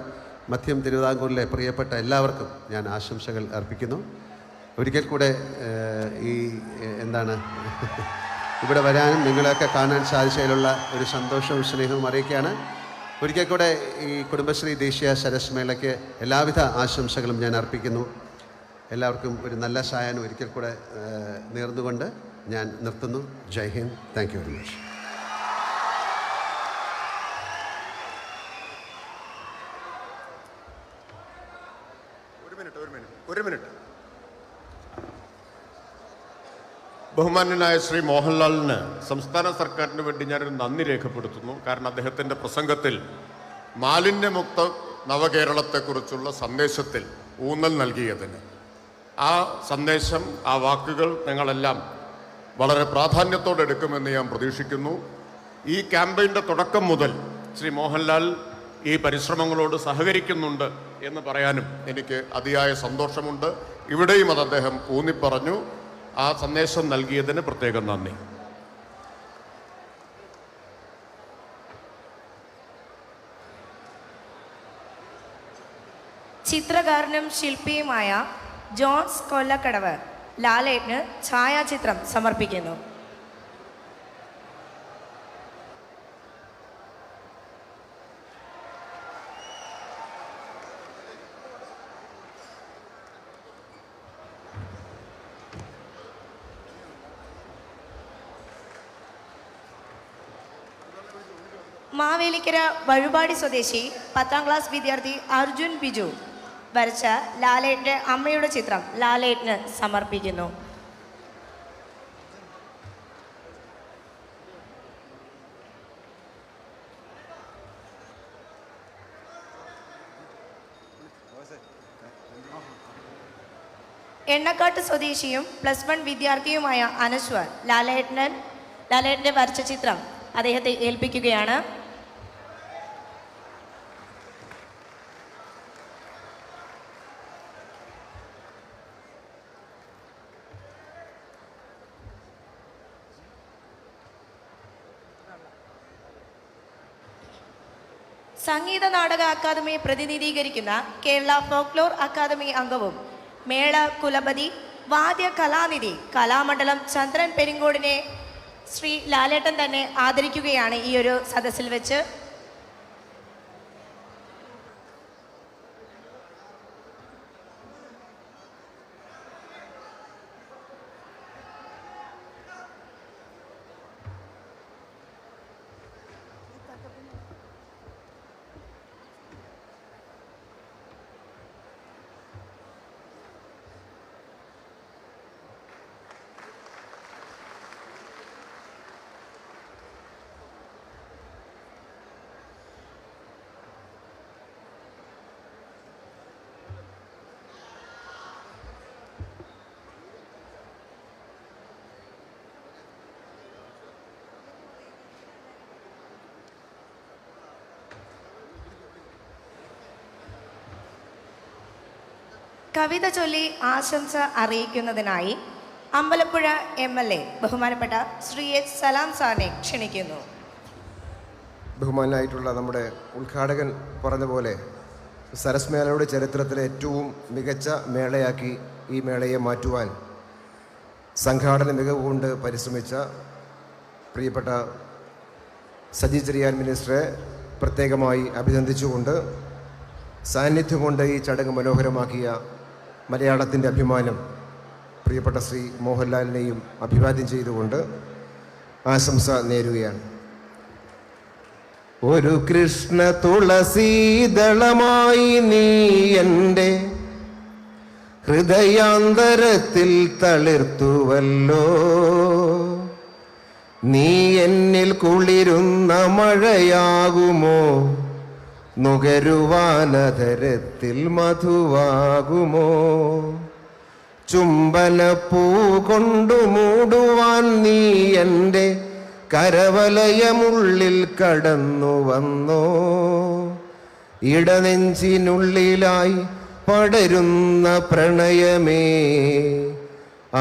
[SPEAKER 10] മധ്യം തിരുവിതാംകൂറിലെ പ്രിയപ്പെട്ട എല്ലാവർക്കും ഞാൻ ആശംസകൾ അർപ്പിക്കുന്നു. ഒരിക്കൽ കൂടെ ഈ ഇവിടെ വരാനും നിങ്ങളെയൊക്കെ കാണാൻ സാധിച്ചതിലുള്ള ഒരു സന്തോഷവും സ്നേഹവും അറിയിക്കുകയാണ്. ഒരിക്കൽ കൂടെ ഈ കുടുംബശ്രീ ദേശീയ സരസ് മേളയ്ക്ക് എല്ലാവിധ ആശംസകളും ഞാൻ അർപ്പിക്കുന്നു. എല്ലാവർക്കും ഒരു നല്ല സായാഹ്നം ഒരിക്കൽ കൂടെ നേർന്നുകൊണ്ട് ഞാൻ നിർത്തുന്നു. Jai Hind. Thank you very much.
[SPEAKER 7] ഒരു മിനിറ്റ്. ബഹുമാന്യനായ ശ്രീ മോഹൻലാലിന് സംസ്ഥാന സർക്കാരിന് വേണ്ടി ഞാനൊരു നന്ദി രേഖപ്പെടുത്തുന്നു. കാരണം അദ്ദേഹത്തിൻ്റെ പ്രസംഗത്തിൽ മാലിന്യമുക്ത നവകേരളത്തെക്കുറിച്ചുള്ള സന്ദേശത്തിൽ ഊന്നൽ നൽകിയതിന്, ആ സന്ദേശം, ആ വാക്കുകൾ ഞങ്ങളെല്ലാം വളരെ പ്രാധാന്യത്തോടെ എടുക്കുമെന്ന് ഞാൻ പ്രതീക്ഷിക്കുന്നു. ഈ ക്യാമ്പയിൻ്റെ തുടക്കം മുതൽ ശ്രീ മോഹൻലാൽ ഈ പരിശ്രമങ്ങളോട് സഹകരിക്കുന്നുണ്ട് എന്ന് പറയാനും എനിക്ക് അതിയായ സന്തോഷമുണ്ട്. ഇവിടെയും അത് അദ്ദേഹം ഊന്നിപ്പറഞ്ഞു. ആ സന്ദേശം നൽകിയതിന് പ്രത്യേകം നന്ദി.
[SPEAKER 1] ചിത്രകാരനും ശില്പിയുമായ ജോൺസ് കൊല്ലക്കടവ് ലാലേട്ടന് ഛായാചിത്രം സമർപ്പിക്കുന്നു. മാവേലിക്കര വഴുപാടി സ്വദേശി 10ാം ക്ലാസ് വിദ്യാർത്ഥി അർജുൻ ബിജു വരച്ച ലാലേട്ടൻ്റെ അമ്മയുടെ ചിത്രം ലാലേട്ടന് സമർപ്പിക്കുന്നു. എണ്ണക്കാട്ട് സ്വദേശിയും +1 വിദ്യാർത്ഥിയുമായ അനശ്വർ ലാലേട്ടൻ്റെ വരച്ച ചിത്രം അദ്ദേഹത്തെ ഏൽപ്പിക്കുകയാണ്. സംഗീത നാടക അക്കാദമിയെ പ്രതിനിധീകരിക്കുന്ന കേരള ഫോക്ലോർ അക്കാദമി അംഗവും മേള കുലപതി വാദ്യ കലാനിധി കലാമണ്ഡലം ചന്ദ്രൻ പെരിങ്കോടിനെ ശ്രീ ലാലേട്ടൻ തന്നെ ആദരിക്കുകയാണ് ഈ ഒരു സദസ്സിൽ വെച്ച്. കവിത ചൊല്ലി ആശംസ അറിയിക്കുന്നതിനായി അമ്പലപ്പുഴ MLA ബഹുമാനപ്പെട്ട ശ്രീ എച്ച് സലാം സാറിനെ ക്ഷണിക്കുന്നു.
[SPEAKER 12] ബഹുമാനായിട്ടുള്ള നമ്മുടെ ഉദ്ഘാടകൻ പറഞ്ഞ പോലെ സരസ് മേളയുടെ ചരിത്രത്തിലെ ഏറ്റവും മികച്ച മേളയാക്കി ഈ മേളയെ മാറ്റുവാൻ സംഘാടന മികവ് കൊണ്ട് പരിശ്രമിച്ച പ്രിയപ്പെട്ട സജി ചെറിയാൻ മിനിസ്റ്ററെ പ്രത്യേകമായി അഭിനന്ദിച്ചുകൊണ്ട് സാന്നിധ്യം കൊണ്ട് ഈ ചടങ്ങ് മനോഹരമാക്കിയ മലയാളത്തിൻ്റെ അഭിമാനം പ്രിയപ്പെട്ട ശ്രീ മോഹൻലാലിനെയും അഭിവാദ്യം ചെയ്തുകൊണ്ട് ആശംസ നേരുകയാണ്. ഒരു കൃഷ്ണ തുളസീദളമായി നീ എൻ്റെ ഹൃദയാന്തരത്തിൽ തളിർത്തുവല്ലോ, നീ എന്നിൽ കുളിരുന്ന മഴയാകുമോ, നുകരുവാനധരത്തിൽ മധുവാകുമോ, ചുംബനപ്പൂ കൊണ്ടു മൂടുവാൻ നീ എൻ്റെ കരവലയമുള്ളിൽ കടന്നു വന്നോ, ഇടനെഞ്ചിനുള്ളിലായി പടരുന്ന പ്രണയമേ,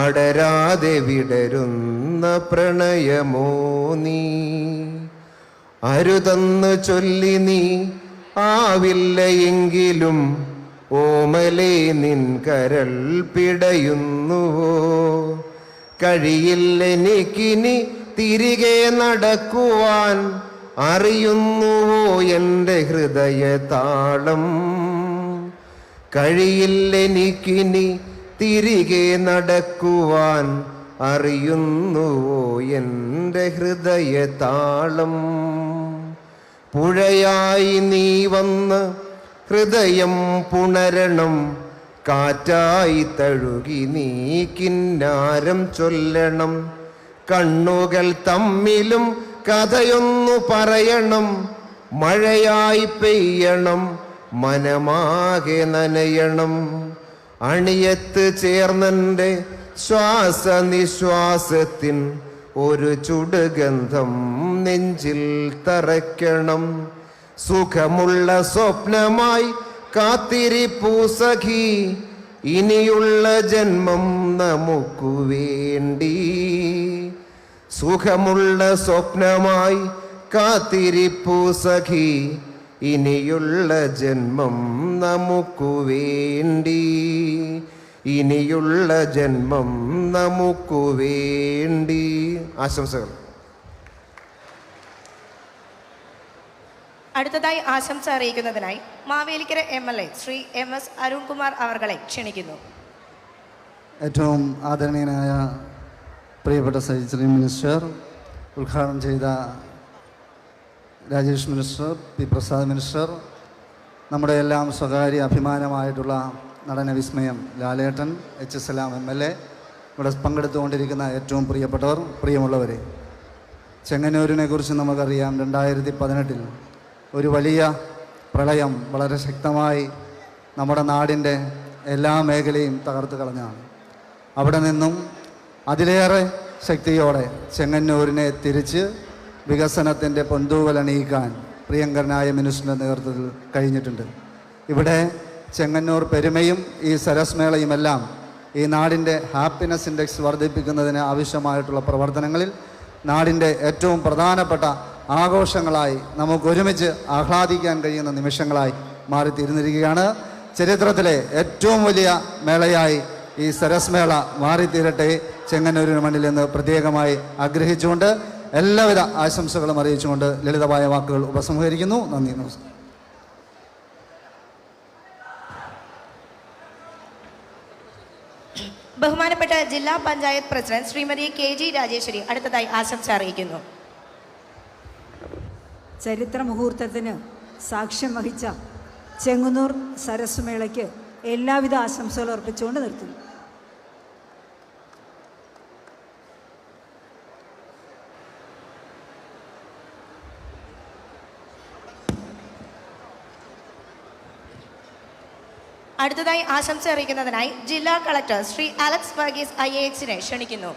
[SPEAKER 12] അടരാതെ വിടരുന്ന പ്രണയമോ നീ, അരുതെന്ന് ചൊല്ലി നീ ആവില്ല എങ്കിലും ഓമലേ നിൻ കരൾ പിടയുന്നുവോ, കഴിയില്ലെനിക്കിനി തിരികെ നടക്കുവാൻ, അറിയുന്നുവോ എൻ്റെ ഹൃദയതാളം, കഴിയില്ലെനിക്കിനി തിരികെ നടക്കുവാൻ, അറിയുന്നുവോ എൻ്റെ ഹൃദയതാളം. പുഴയായി നീ വന്ന് ഹൃദയം പുണരണം, കാറ്റായി തഴുകി നീ കിന്നാരം ചൊല്ലണം, കണ്ണുകൾ തമ്മിലും കഥയൊന്നു പറയണം, മഴയായി പെയ്യണം, മനമാകെ നനയണം, അണിയത്ത് ചേർന്നെൻ്റെ ശ്വാസനിശ്വാസത്തിൻ ഒരു ചുടുഗന്ധം നെഞ്ചിൽ തറയ്ക്കണം, സുഖമുള്ള സ്വപ്നമായി കാത്തിരിപ്പൂ സഖി, ഇനിയുള്ള ജന്മം നമുക്കു വേണ്ടി, സുഖമുള്ള സ്വപ്നമായി കാത്തിരിപ്പൂ സഖി, ഇനിയുള്ള ജന്മം നമുക്കു വേണ്ടി, ഇനിയുള്ള ജന്മം നമുക്കു വേണ്ടി. ആശംസകൾ.
[SPEAKER 1] അടുത്തതായി ആശംസ അറിയിക്കുന്നതിനായി മാവേലിക്കര MLA ശ്രീ MS അരുൺകുമാർ അവർകളെ ക്ഷണിക്കുന്നു.
[SPEAKER 13] ഏറ്റവും ആദരണീയനായ പ്രിയപ്പെട്ട ശ്രീ മിനിസ്റ്റർ, ഉദ്ഘാടനം ചെയ്ത Rajesh minister, P Prasad minister, നമ്മുടെ എല്ലാം സ്വകാര്യ അഭിമാനമായിട്ടുള്ള നടന വിസ്മയം ലാലേട്ടൻ, HSLAM MLA, ഇവിടെ പങ്കെടുത്തുകൊണ്ടിരിക്കുന്ന ഏറ്റവും പ്രിയപ്പെട്ടവർ, പ്രിയമുള്ളവരെ, ചെങ്ങന്നൂരിനെ കുറിച്ച് നമുക്കറിയാം. 2018 ഒരു വലിയ പ്രളയം വളരെ ശക്തമായി നമ്മുടെ നാടിൻ്റെ എല്ലാ മേഖലയും തകർത്ത് കളഞ്ഞാണ്. അവിടെ നിന്നും അതിലേറെ ശക്തിയോടെ ചെങ്ങന്നൂരിനെ തിരിച്ച് വികസനത്തിൻ്റെ പൊന്തൂവലണിയിക്കാൻ പ്രിയങ്കരനായ മിനിസ്റ്ററിൻ്റെ നേതൃത്വത്തിൽ കഴിഞ്ഞിട്ടുണ്ട്. ഇവിടെ ചെങ്ങന്നൂർ പെരുമയും ഈ സരസ് മേളയുമെല്ലാം ഈ നാടിൻ്റെ ഹാപ്പിനെസ് ഇൻഡെക്സ് വർദ്ധിപ്പിക്കുന്നതിന് ആവശ്യമായിട്ടുള്ള പ്രവർത്തനങ്ങളിൽ നാടിൻ്റെ ഏറ്റവും പ്രധാനപ്പെട്ട ആഘോഷങ്ങളായി നമുക്ക് ഒരുമിച്ച് ആഹ്ലാദിക്കാൻ കഴിയുന്ന നിമിഷങ്ങളായി മാറിത്തീരുന്നിരിക്കുകയാണ്. ചരിത്രത്തിലെ ഏറ്റവും വലിയ മേളയായി ഈ സരസ് മേള മാറിത്തീരട്ടെ ചെങ്ങന്നൂരിന് മണ്ണിൽ എന്ന് പ്രത്യേകമായി ആഗ്രഹിച്ചുകൊണ്ട് എല്ലാവിധ ആശംസകളും അറിയിച്ചുകൊണ്ട് ലളിതമായ വാക്കുകൾ ഉപസംഹരിക്കുന്നു. നന്ദി, നമസ്കാരം.
[SPEAKER 1] ബഹുമാനപ്പെട്ട ജില്ലാ പഞ്ചായത്ത് പ്രസിഡന്റ് ശ്രീമതി KG രാജേശ്വരി അടുത്തതായി ആശംസ അറിയിക്കുന്നു.
[SPEAKER 3] ചരിത്ര മുഹൂർത്തത്തിന് സാക്ഷ്യം വഹിച്ച ചെങ്ങന്നൂർ സരസ് മേളയ്ക്ക് എല്ലാവിധ ആശംസകളും അർപ്പിച്ചുകൊണ്ട് നിർത്തുന്നു.
[SPEAKER 1] അടുത്തതായി ആശംസ അറിയിക്കുന്നതിനായി ജില്ലാ കളക്ടർ ശ്രീ അലക്സ് വർഗീസ് IAS-നെ ക്ഷണിക്കുന്നു.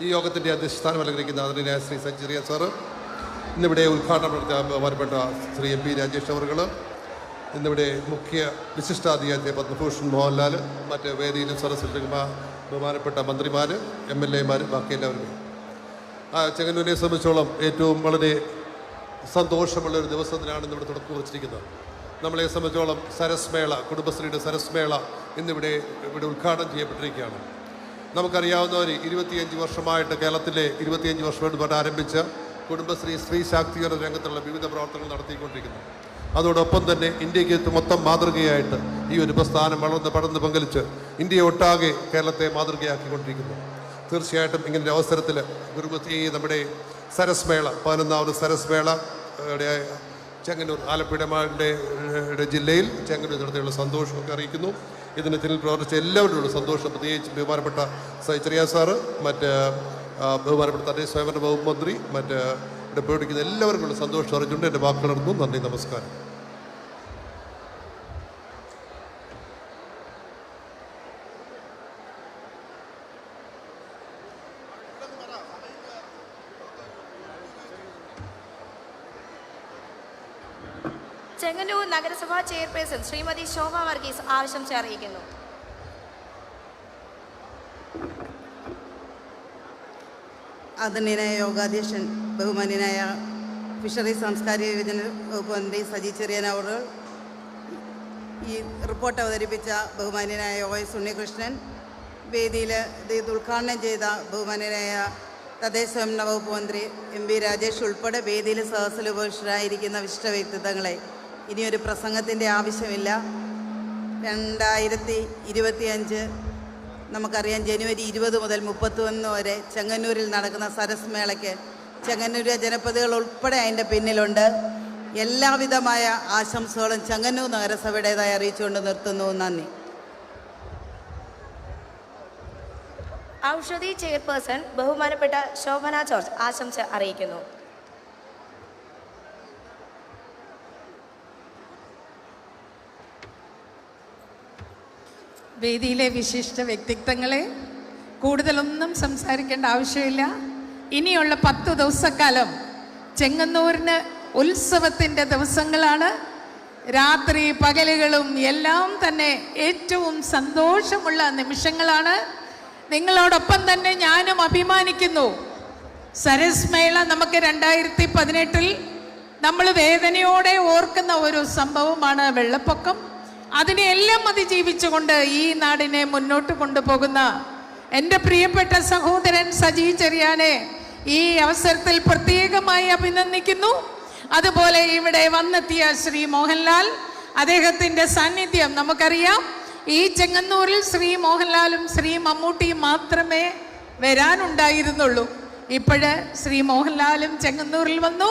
[SPEAKER 14] ഈ യോഗത്തിൻ്റെ അധ്യക്ഷസ്ഥാനം അലങ്കരിക്കുന്ന ആദരണീയനായ ശ്രീ സഞ്ജിറിയ സാറ്, ഇന്നിവിടെ ഉദ്ഘാടനം നടത്തിയ ബഹുമാനപ്പെട്ട ശ്രീ MP രാജേഷ് അവറുകൾ, ഇന്നിവിടെ മുഖ്യ വിശിഷ്ടാതിഥിയായ പത്മഭൂഷൺ മോഹൻലാൽ, മറ്റ് വേദിയിലും സദസ്സിലിരിക്കുന്ന ബഹുമാനപ്പെട്ട മന്ത്രിമാർ, MLA-മാർ, ബാക്കി എല്ലാവരും. ചെങ്ങന്നൂരിനെ സംബന്ധിച്ചോളം ഏറ്റവും വളരെ സന്തോഷമുള്ളൊരു ദിവസത്തിനാണ് ഇന്നിവിടെ തുടക്കം കുറിച്ചിരിക്കുന്നത്. നമ്മളെ സംബന്ധിച്ചോളം സരസ് മേള, കുടുംബശ്രീയുടെ സരസ് മേള ഇവിടെ ഉദ്ഘാടനം ചെയ്യപ്പെട്ടിരിക്കുകയാണ്. നമുക്കറിയാവുന്നവർ 25 വർഷമായിട്ട് കേരളത്തിലെ 25 വർഷമായിട്ട് ആരംഭിച്ച കുടുംബശ്രീ സ്ത്രീ ശാക്തീകരണ രംഗത്തുള്ള വിവിധ പ്രവർത്തനങ്ങൾ നടത്തിക്കൊണ്ടിരിക്കുന്നു. അതോടൊപ്പം തന്നെ ഇന്ത്യക്ക് മൊത്തം മാതൃകയായിട്ട് ഈ ഒരു പ്രസ്ഥാനം വളർന്ന് പടർന്ന് പങ്കലിച്ച് ഇന്ത്യ ഒട്ടാകെ കേരളത്തെ മാതൃകയാക്കിക്കൊണ്ടിരിക്കുന്നു. തീർച്ചയായിട്ടും ഇങ്ങനൊരു അവസരത്തിൽ കുടുംബശ്രീ നമ്മുടെ സരസ് മേള 11ാമത് സരസ് മേള ചെങ്ങന്നൂർ ആലപ്പുഴയുടെ ജില്ലയിൽ ചെങ്ങന്നൂർ നടത്തിയുള്ള സന്തോഷമൊക്കെ അറിയിക്കുന്നു. ഇതിന് പിന്നിൽ പ്രവർത്തിച്ച എല്ലാവരോടുള്ള സന്തോഷം, പ്രത്യേകിച്ച് ബഹുമാനപ്പെട്ട സൈചറിയ സാറ്, മറ്റ് ബഹുമാനപ്പെട്ട തദ്ദേശ സ്വയംഭരണ വകുപ്പ് മന്ത്രി, മറ്റ് ഇവിടെ പ്രവർത്തിക്കുന്ന എല്ലാവർക്കുള്ള സന്തോഷം അറിയിച്ചുകൊണ്ട് എൻ്റെ വാക്കുകൾ നടന്നു. നന്ദി, നമസ്കാരം.
[SPEAKER 1] ചെങ്ങന്നൂർ നഗരസഭാ ചെയർപേഴ്സൺ ശ്രീമതി ശോഭ വർഗീസ് ആശംസ അറിയിക്കുന്നു.
[SPEAKER 15] ആദരണീയനായ യോഗാധ്യക്ഷൻ ബഹുമാന്യനായ ഫിഷറീസ് സാംസ്കാരിക വികസന വകുപ്പ് മന്ത്രി സജി ചെറിയാൻ അവർ, ഈ റിപ്പോർട്ട് അവതരിപ്പിച്ച ബഹുമാന്യനായ OS ഉണ്ണികൃഷ്ണൻ, വേദിയിൽ ഇത് ഉദ്ഘാടനം ചെയ്ത ബഹുമാന്യനായ തദ്ദേശ സ്വയംഭരണ വകുപ്പ് മന്ത്രി MP രാജേഷ് ഉൾപ്പെടെ വേദിയിൽ സഹസ്രലോപേക്ഷരായിരിക്കുന്ന വിശിഷ്ട വ്യക്തിത്വങ്ങളെ, ഇനിയൊരു പ്രസംഗത്തിൻ്റെ ആവശ്യമില്ല. 2025 നമുക്കറിയാം, ജനുവരി 20 മുതൽ 31 വരെ ചെങ്ങന്നൂരിൽ നടക്കുന്ന സരസ് മേളയ്ക്ക് ചെങ്ങന്നൂർ ജനപ്രതികൾ ഉൾപ്പെടെ അതിൻ്റെ പിന്നിലുണ്ട്. എല്ലാവിധമായ ആശംസകളും ചെങ്ങന്നൂർ നഗരസഭയുടേതായി അറിയിച്ചുകൊണ്ട് നിർത്തുന്നു. നന്ദി.
[SPEAKER 1] ഔഷധി ചെയർപേഴ്സൺ ബഹുമാനപ്പെട്ട ശോഭന ജോർജ് ആശംസ അറിയിക്കുന്നു.
[SPEAKER 16] വേദിയിലെ വിശിഷ്ട വ്യക്തിത്വങ്ങളെ, കൂടുതലൊന്നും സംസാരിക്കേണ്ട ആവശ്യമില്ല. ഇനിയുള്ള 10 ദിവസക്കാലം ചെങ്ങന്നൂരിന് ഉത്സവത്തിൻ്റെ ദിവസങ്ങളാണ്. രാത്രി പകലുകളും എല്ലാം തന്നെ ഏറ്റവും സന്തോഷമുള്ള നിമിഷങ്ങളാണ്. നിങ്ങളോടൊപ്പം തന്നെ ഞാനും അഭിമാനിക്കുന്നു. സരസ് മേള നമുക്ക് 2018 നമ്മൾ വേദനയോടെ ഓർക്കുന്ന ഒരു സംഭവമാണ് വെള്ളപ്പൊക്കം. അതിനെല്ലാം അതിജീവിച്ചുകൊണ്ട് ഈ നാടിനെ മുന്നോട്ട് കൊണ്ടുപോകുന്ന എൻ്റെ പ്രിയപ്പെട്ട സഹോദരൻ സജി ചെറിയാനെ ഈ അവസരത്തിൽ പ്രത്യേകമായി അഭിനന്ദിക്കുന്നു. അതുപോലെ ഇവിടെ വന്നെത്തിയ ശ്രീ മോഹൻലാൽ, അദ്ദേഹത്തിൻ്റെ സാന്നിധ്യം നമുക്കറിയാം. ഈ ചെങ്ങന്നൂരിൽ ശ്രീ മോഹൻലാലും ശ്രീ മമ്മൂട്ടിയും മാത്രമേ വരാനുണ്ടായിരുന്നുള്ളൂ. ഇപ്പോഴ് ശ്രീ മോഹൻലാലും ചെങ്ങന്നൂരിൽ വന്നു.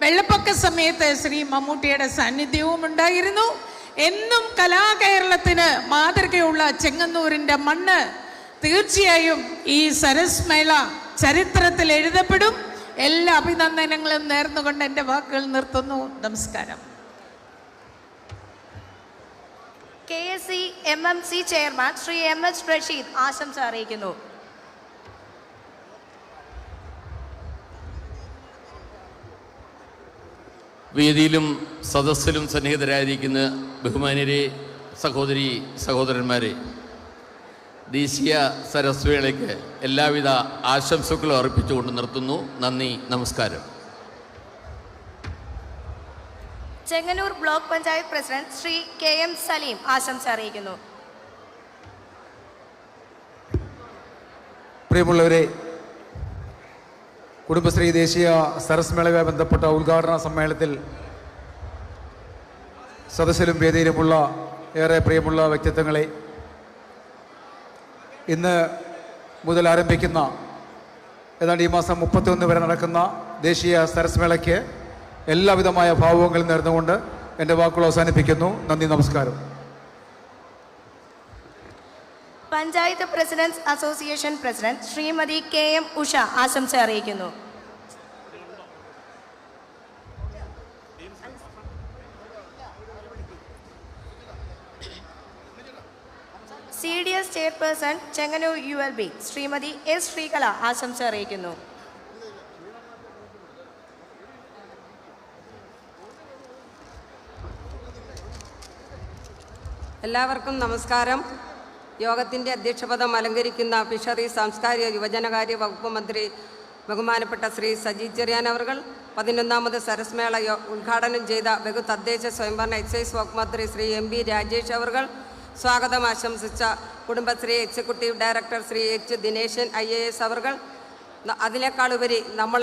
[SPEAKER 16] വെള്ളപ്പൊക്ക സമയത്ത് ശ്രീ മമ്മൂട്ടിയുടെ സാന്നിധ്യവും ഉണ്ടായിരുന്നു. എന്നും കലാകേരളത്തിന് മാതൃകയുള്ള ചെങ്ങന്നൂരിൻ്റെ മണ്ണ് തീർച്ചയായും ഈ സരസ് മേള ചരിത്രത്തിൽ എഴുതപ്പെടും. എല്ലാ അഭിനന്ദനങ്ങളും നേർന്നുകൊണ്ട് എൻ്റെ വാക്കുകൾ നിർത്തുന്നു. നമസ്കാരം.
[SPEAKER 1] KSC MMC chairman Shri MH Rasheed ആശംസ അറിയിക്കുന്നു.
[SPEAKER 17] വേദിയിലും സദസ്സിലും സന്നിഹിതരായിരിക്കുന്ന ബഹുമാന്യരെ, സഹോദരി സഹോദരന്മാരെ, ദേശീയ സരസ്വേളയ്ക്ക് എല്ലാവിധ ആശംസകളും അർപ്പിച്ചുകൊണ്ട് നിർത്തുന്നു. നന്ദി, നമസ്കാരം.
[SPEAKER 1] Chengannur block panchayat president Shri KM Saleem ആശംസ അറിയിക്കുന്നു.
[SPEAKER 18] പ്രിയമുള്ളവരെ, കുടുംബശ്രീ ദേശീയ സരസ് മേളയുമായി ബന്ധപ്പെട്ട ഉദ്ഘാടന സമ്മേളനത്തിൽ സദസ്സിലും വേദിയിലുമുള്ള ഏറെ പ്രിയമുള്ള വ്യക്തിത്വങ്ങളെ, ഇന്ന് മുതൽ ആരംഭിക്കുന്ന ഏതാണ്ട് ഈ മാസം 31 വരെ നടക്കുന്ന ദേശീയ സരസ് മേളയ്ക്ക് എല്ലാവിധമായ ഭാവുകങ്ങളും നേർന്നുകൊണ്ട് എൻ്റെ വാക്കുകൾ അവസാനിപ്പിക്കുന്നു. നന്ദി, നമസ്കാരം.
[SPEAKER 1] Panchayat president's association president Shrimati KM Usha ആശംസ അറിയിക്കുന്നു. CDS chairperson Chengannur ULB Shrimati S Sreekala ആശംസ അറിയിക്കുന്നു.
[SPEAKER 19] എല്ലാവർക്കും നമസ്കാരം. യോഗത്തിൻ്റെ അധ്യക്ഷപദം അലങ്കരിക്കുന്ന ഫിഷറീസ്, സാംസ്കാരിക യുവജനകാര്യ വകുപ്പ് മന്ത്രി ബഹുമാനപ്പെട്ട ശ്രീ സജി ചെറിയാൻ അവർ 11ാമത് സരസ് മേള ഉദ്ഘാടനം ചെയ്ത ബഹു തദ്ദേശ സ്വയംഭരണ എക്സൈസ് വകുപ്പ് മന്ത്രി ശ്രീ MB രാജേഷ് അവർ, സ്വാഗതം ആശംസിച്ച Kudumbashree executive director Shri H Dineshan IAS അവർ, അതിനേക്കാളുപരി നമ്മൾ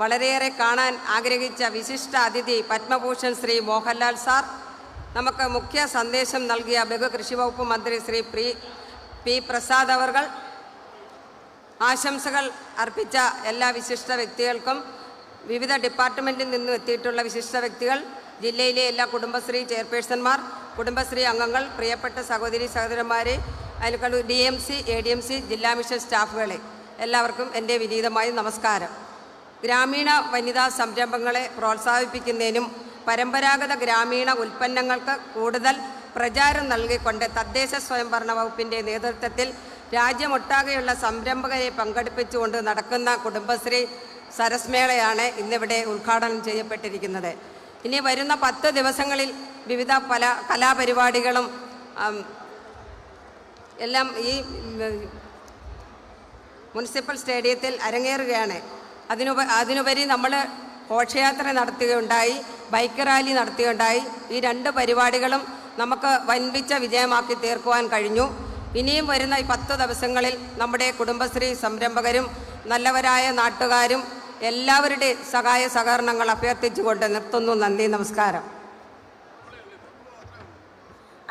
[SPEAKER 19] വളരെയേറെ കാണാൻ ആഗ്രഹിച്ച വിശിഷ്ട അതിഥി പത്മഭൂഷൺ ശ്രീ മോഹൻലാൽ സാർ, നമുക്ക് മുഖ്യ സന്ദേശം നൽകിയ ബഹു കൃഷി വകുപ്പ് മന്ത്രി ശ്രീ P പ്രസാദ് അവർ, ആശംസകൾ അർപ്പിച്ച എല്ലാ വിശിഷ്ട വ്യക്തികൾക്കും, വിവിധ ഡിപ്പാർട്ട്മെൻറ്റിൽ നിന്നും എത്തിയിട്ടുള്ള വിശിഷ്ട വ്യക്തികൾ, ജില്ലയിലെ എല്ലാ കുടുംബശ്രീ ചെയർപേഴ്സൺമാർ, കുടുംബശ്രീ അംഗങ്ങൾ, പ്രിയപ്പെട്ട സഹോദരി സഹോദരന്മാരെ, അതിനേക്കാൾ DMC ADMC ജില്ലാ മിഷൻ സ്റ്റാഫുകളെ, എല്ലാവർക്കും എൻ്റെ വിനീതമായ നമസ്കാരം. ഗ്രാമീണ വനിതാ സംരംഭങ്ങളെ പ്രോത്സാഹിപ്പിക്കുന്നതിനും പരമ്പരാഗത ഗ്രാമീണ ഉൽപ്പന്നങ്ങൾക്ക് കൂടുതൽ പ്രചാരം നൽകിക്കൊണ്ട് തദ്ദേശ സ്വയംഭരണ വകുപ്പിൻ്റെ നേതൃത്വത്തിൽ രാജ്യമൊട്ടാകെയുള്ള സംരംഭകരെ പങ്കെടുപ്പിച്ചുകൊണ്ട് നടക്കുന്ന കുടുംബശ്രീ സരസ് മേളയാണ് ഇന്നിവിടെ ഉദ്ഘാടനം ചെയ്യപ്പെട്ടിരിക്കുന്നത്. ഇനി വരുന്ന 10 ദിവസങ്ങളിൽ വിവിധ പല കലാപരിപാടികളും എല്ലാം ഈ മുനിസിപ്പൽ സ്റ്റേഡിയത്തിൽ അരങ്ങേറുകയാണ്. അതിനുപരി നമ്മൾ ഘോഷയാത്ര നടത്തുകയുണ്ടായി, ബൈക്ക് റാലി നടത്തുകയുണ്ടായി. ഈ 2 പരിപാടികളും നമുക്ക് വൻപിച്ച വിജയമാക്കി തീർക്കുവാൻ കഴിഞ്ഞു. ഇനിയും വരുന്ന ഈ 10 ദിവസങ്ങളിൽ നമ്മുടെ കുടുംബശ്രീ സംരംഭകരും നല്ലവരായ നാട്ടുകാരും എല്ലാവരുടെ സഹായ സഹകരണങ്ങൾ അഭ്യർത്ഥിച്ചുകൊണ്ട് നിർത്തുന്നു. നന്ദി, നമസ്കാരം.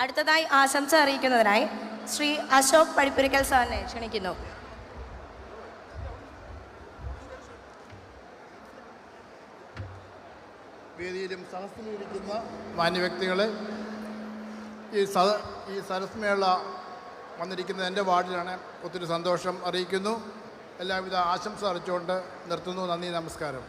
[SPEAKER 1] അടുത്തതായി ആശംസ അറിയിക്കുന്നതിനായി ശ്രീ അശോക് പടിപ്പുരയ്ക്കൽ സാറിനെ ക്ഷണിക്കുന്നു.
[SPEAKER 20] വേദിയിലും സദസ്സിലും ഇരിക്കുന്ന മാന്യവ്യക്തികളെ, ഈ സരസ് മേള വന്നിരിക്കുന്നത് എൻ്റെ വാർഡിലാണ്. ഒത്തിരി സന്തോഷം അറിയിക്കുന്നു. എല്ലാവിധ ആശംസ അറിയിച്ചുകൊണ്ട് നിർത്തുന്നു. നന്ദി, നമസ്കാരം.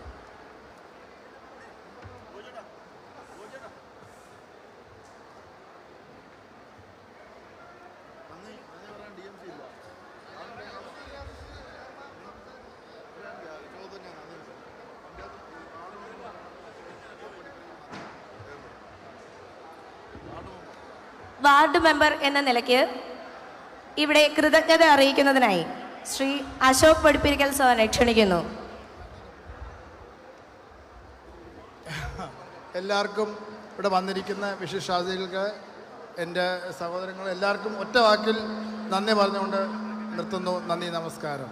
[SPEAKER 1] വാർഡ് മെമ്പർ എന്ന നിലയ്ക്ക് ഇവിടെ കൃതജ്ഞത അറിയിക്കുന്നതിനായി ശ്രീ അശോക് പടിപ്പിരിക്കൽ സാറിനെ ക്ഷണിക്കുന്നു.
[SPEAKER 20] എല്ലാവർക്കും ഇവിടെ വന്നിരിക്കുന്ന വിശിഷ്ടാതിഥികൾക്ക് എൻ്റെ സഹോദരങ്ങൾ എല്ലാവർക്കും ഒറ്റ വാക്കിൽ നന്ദി പറഞ്ഞുകൊണ്ട് നിർത്തുന്നു. നന്ദി, നമസ്കാരം.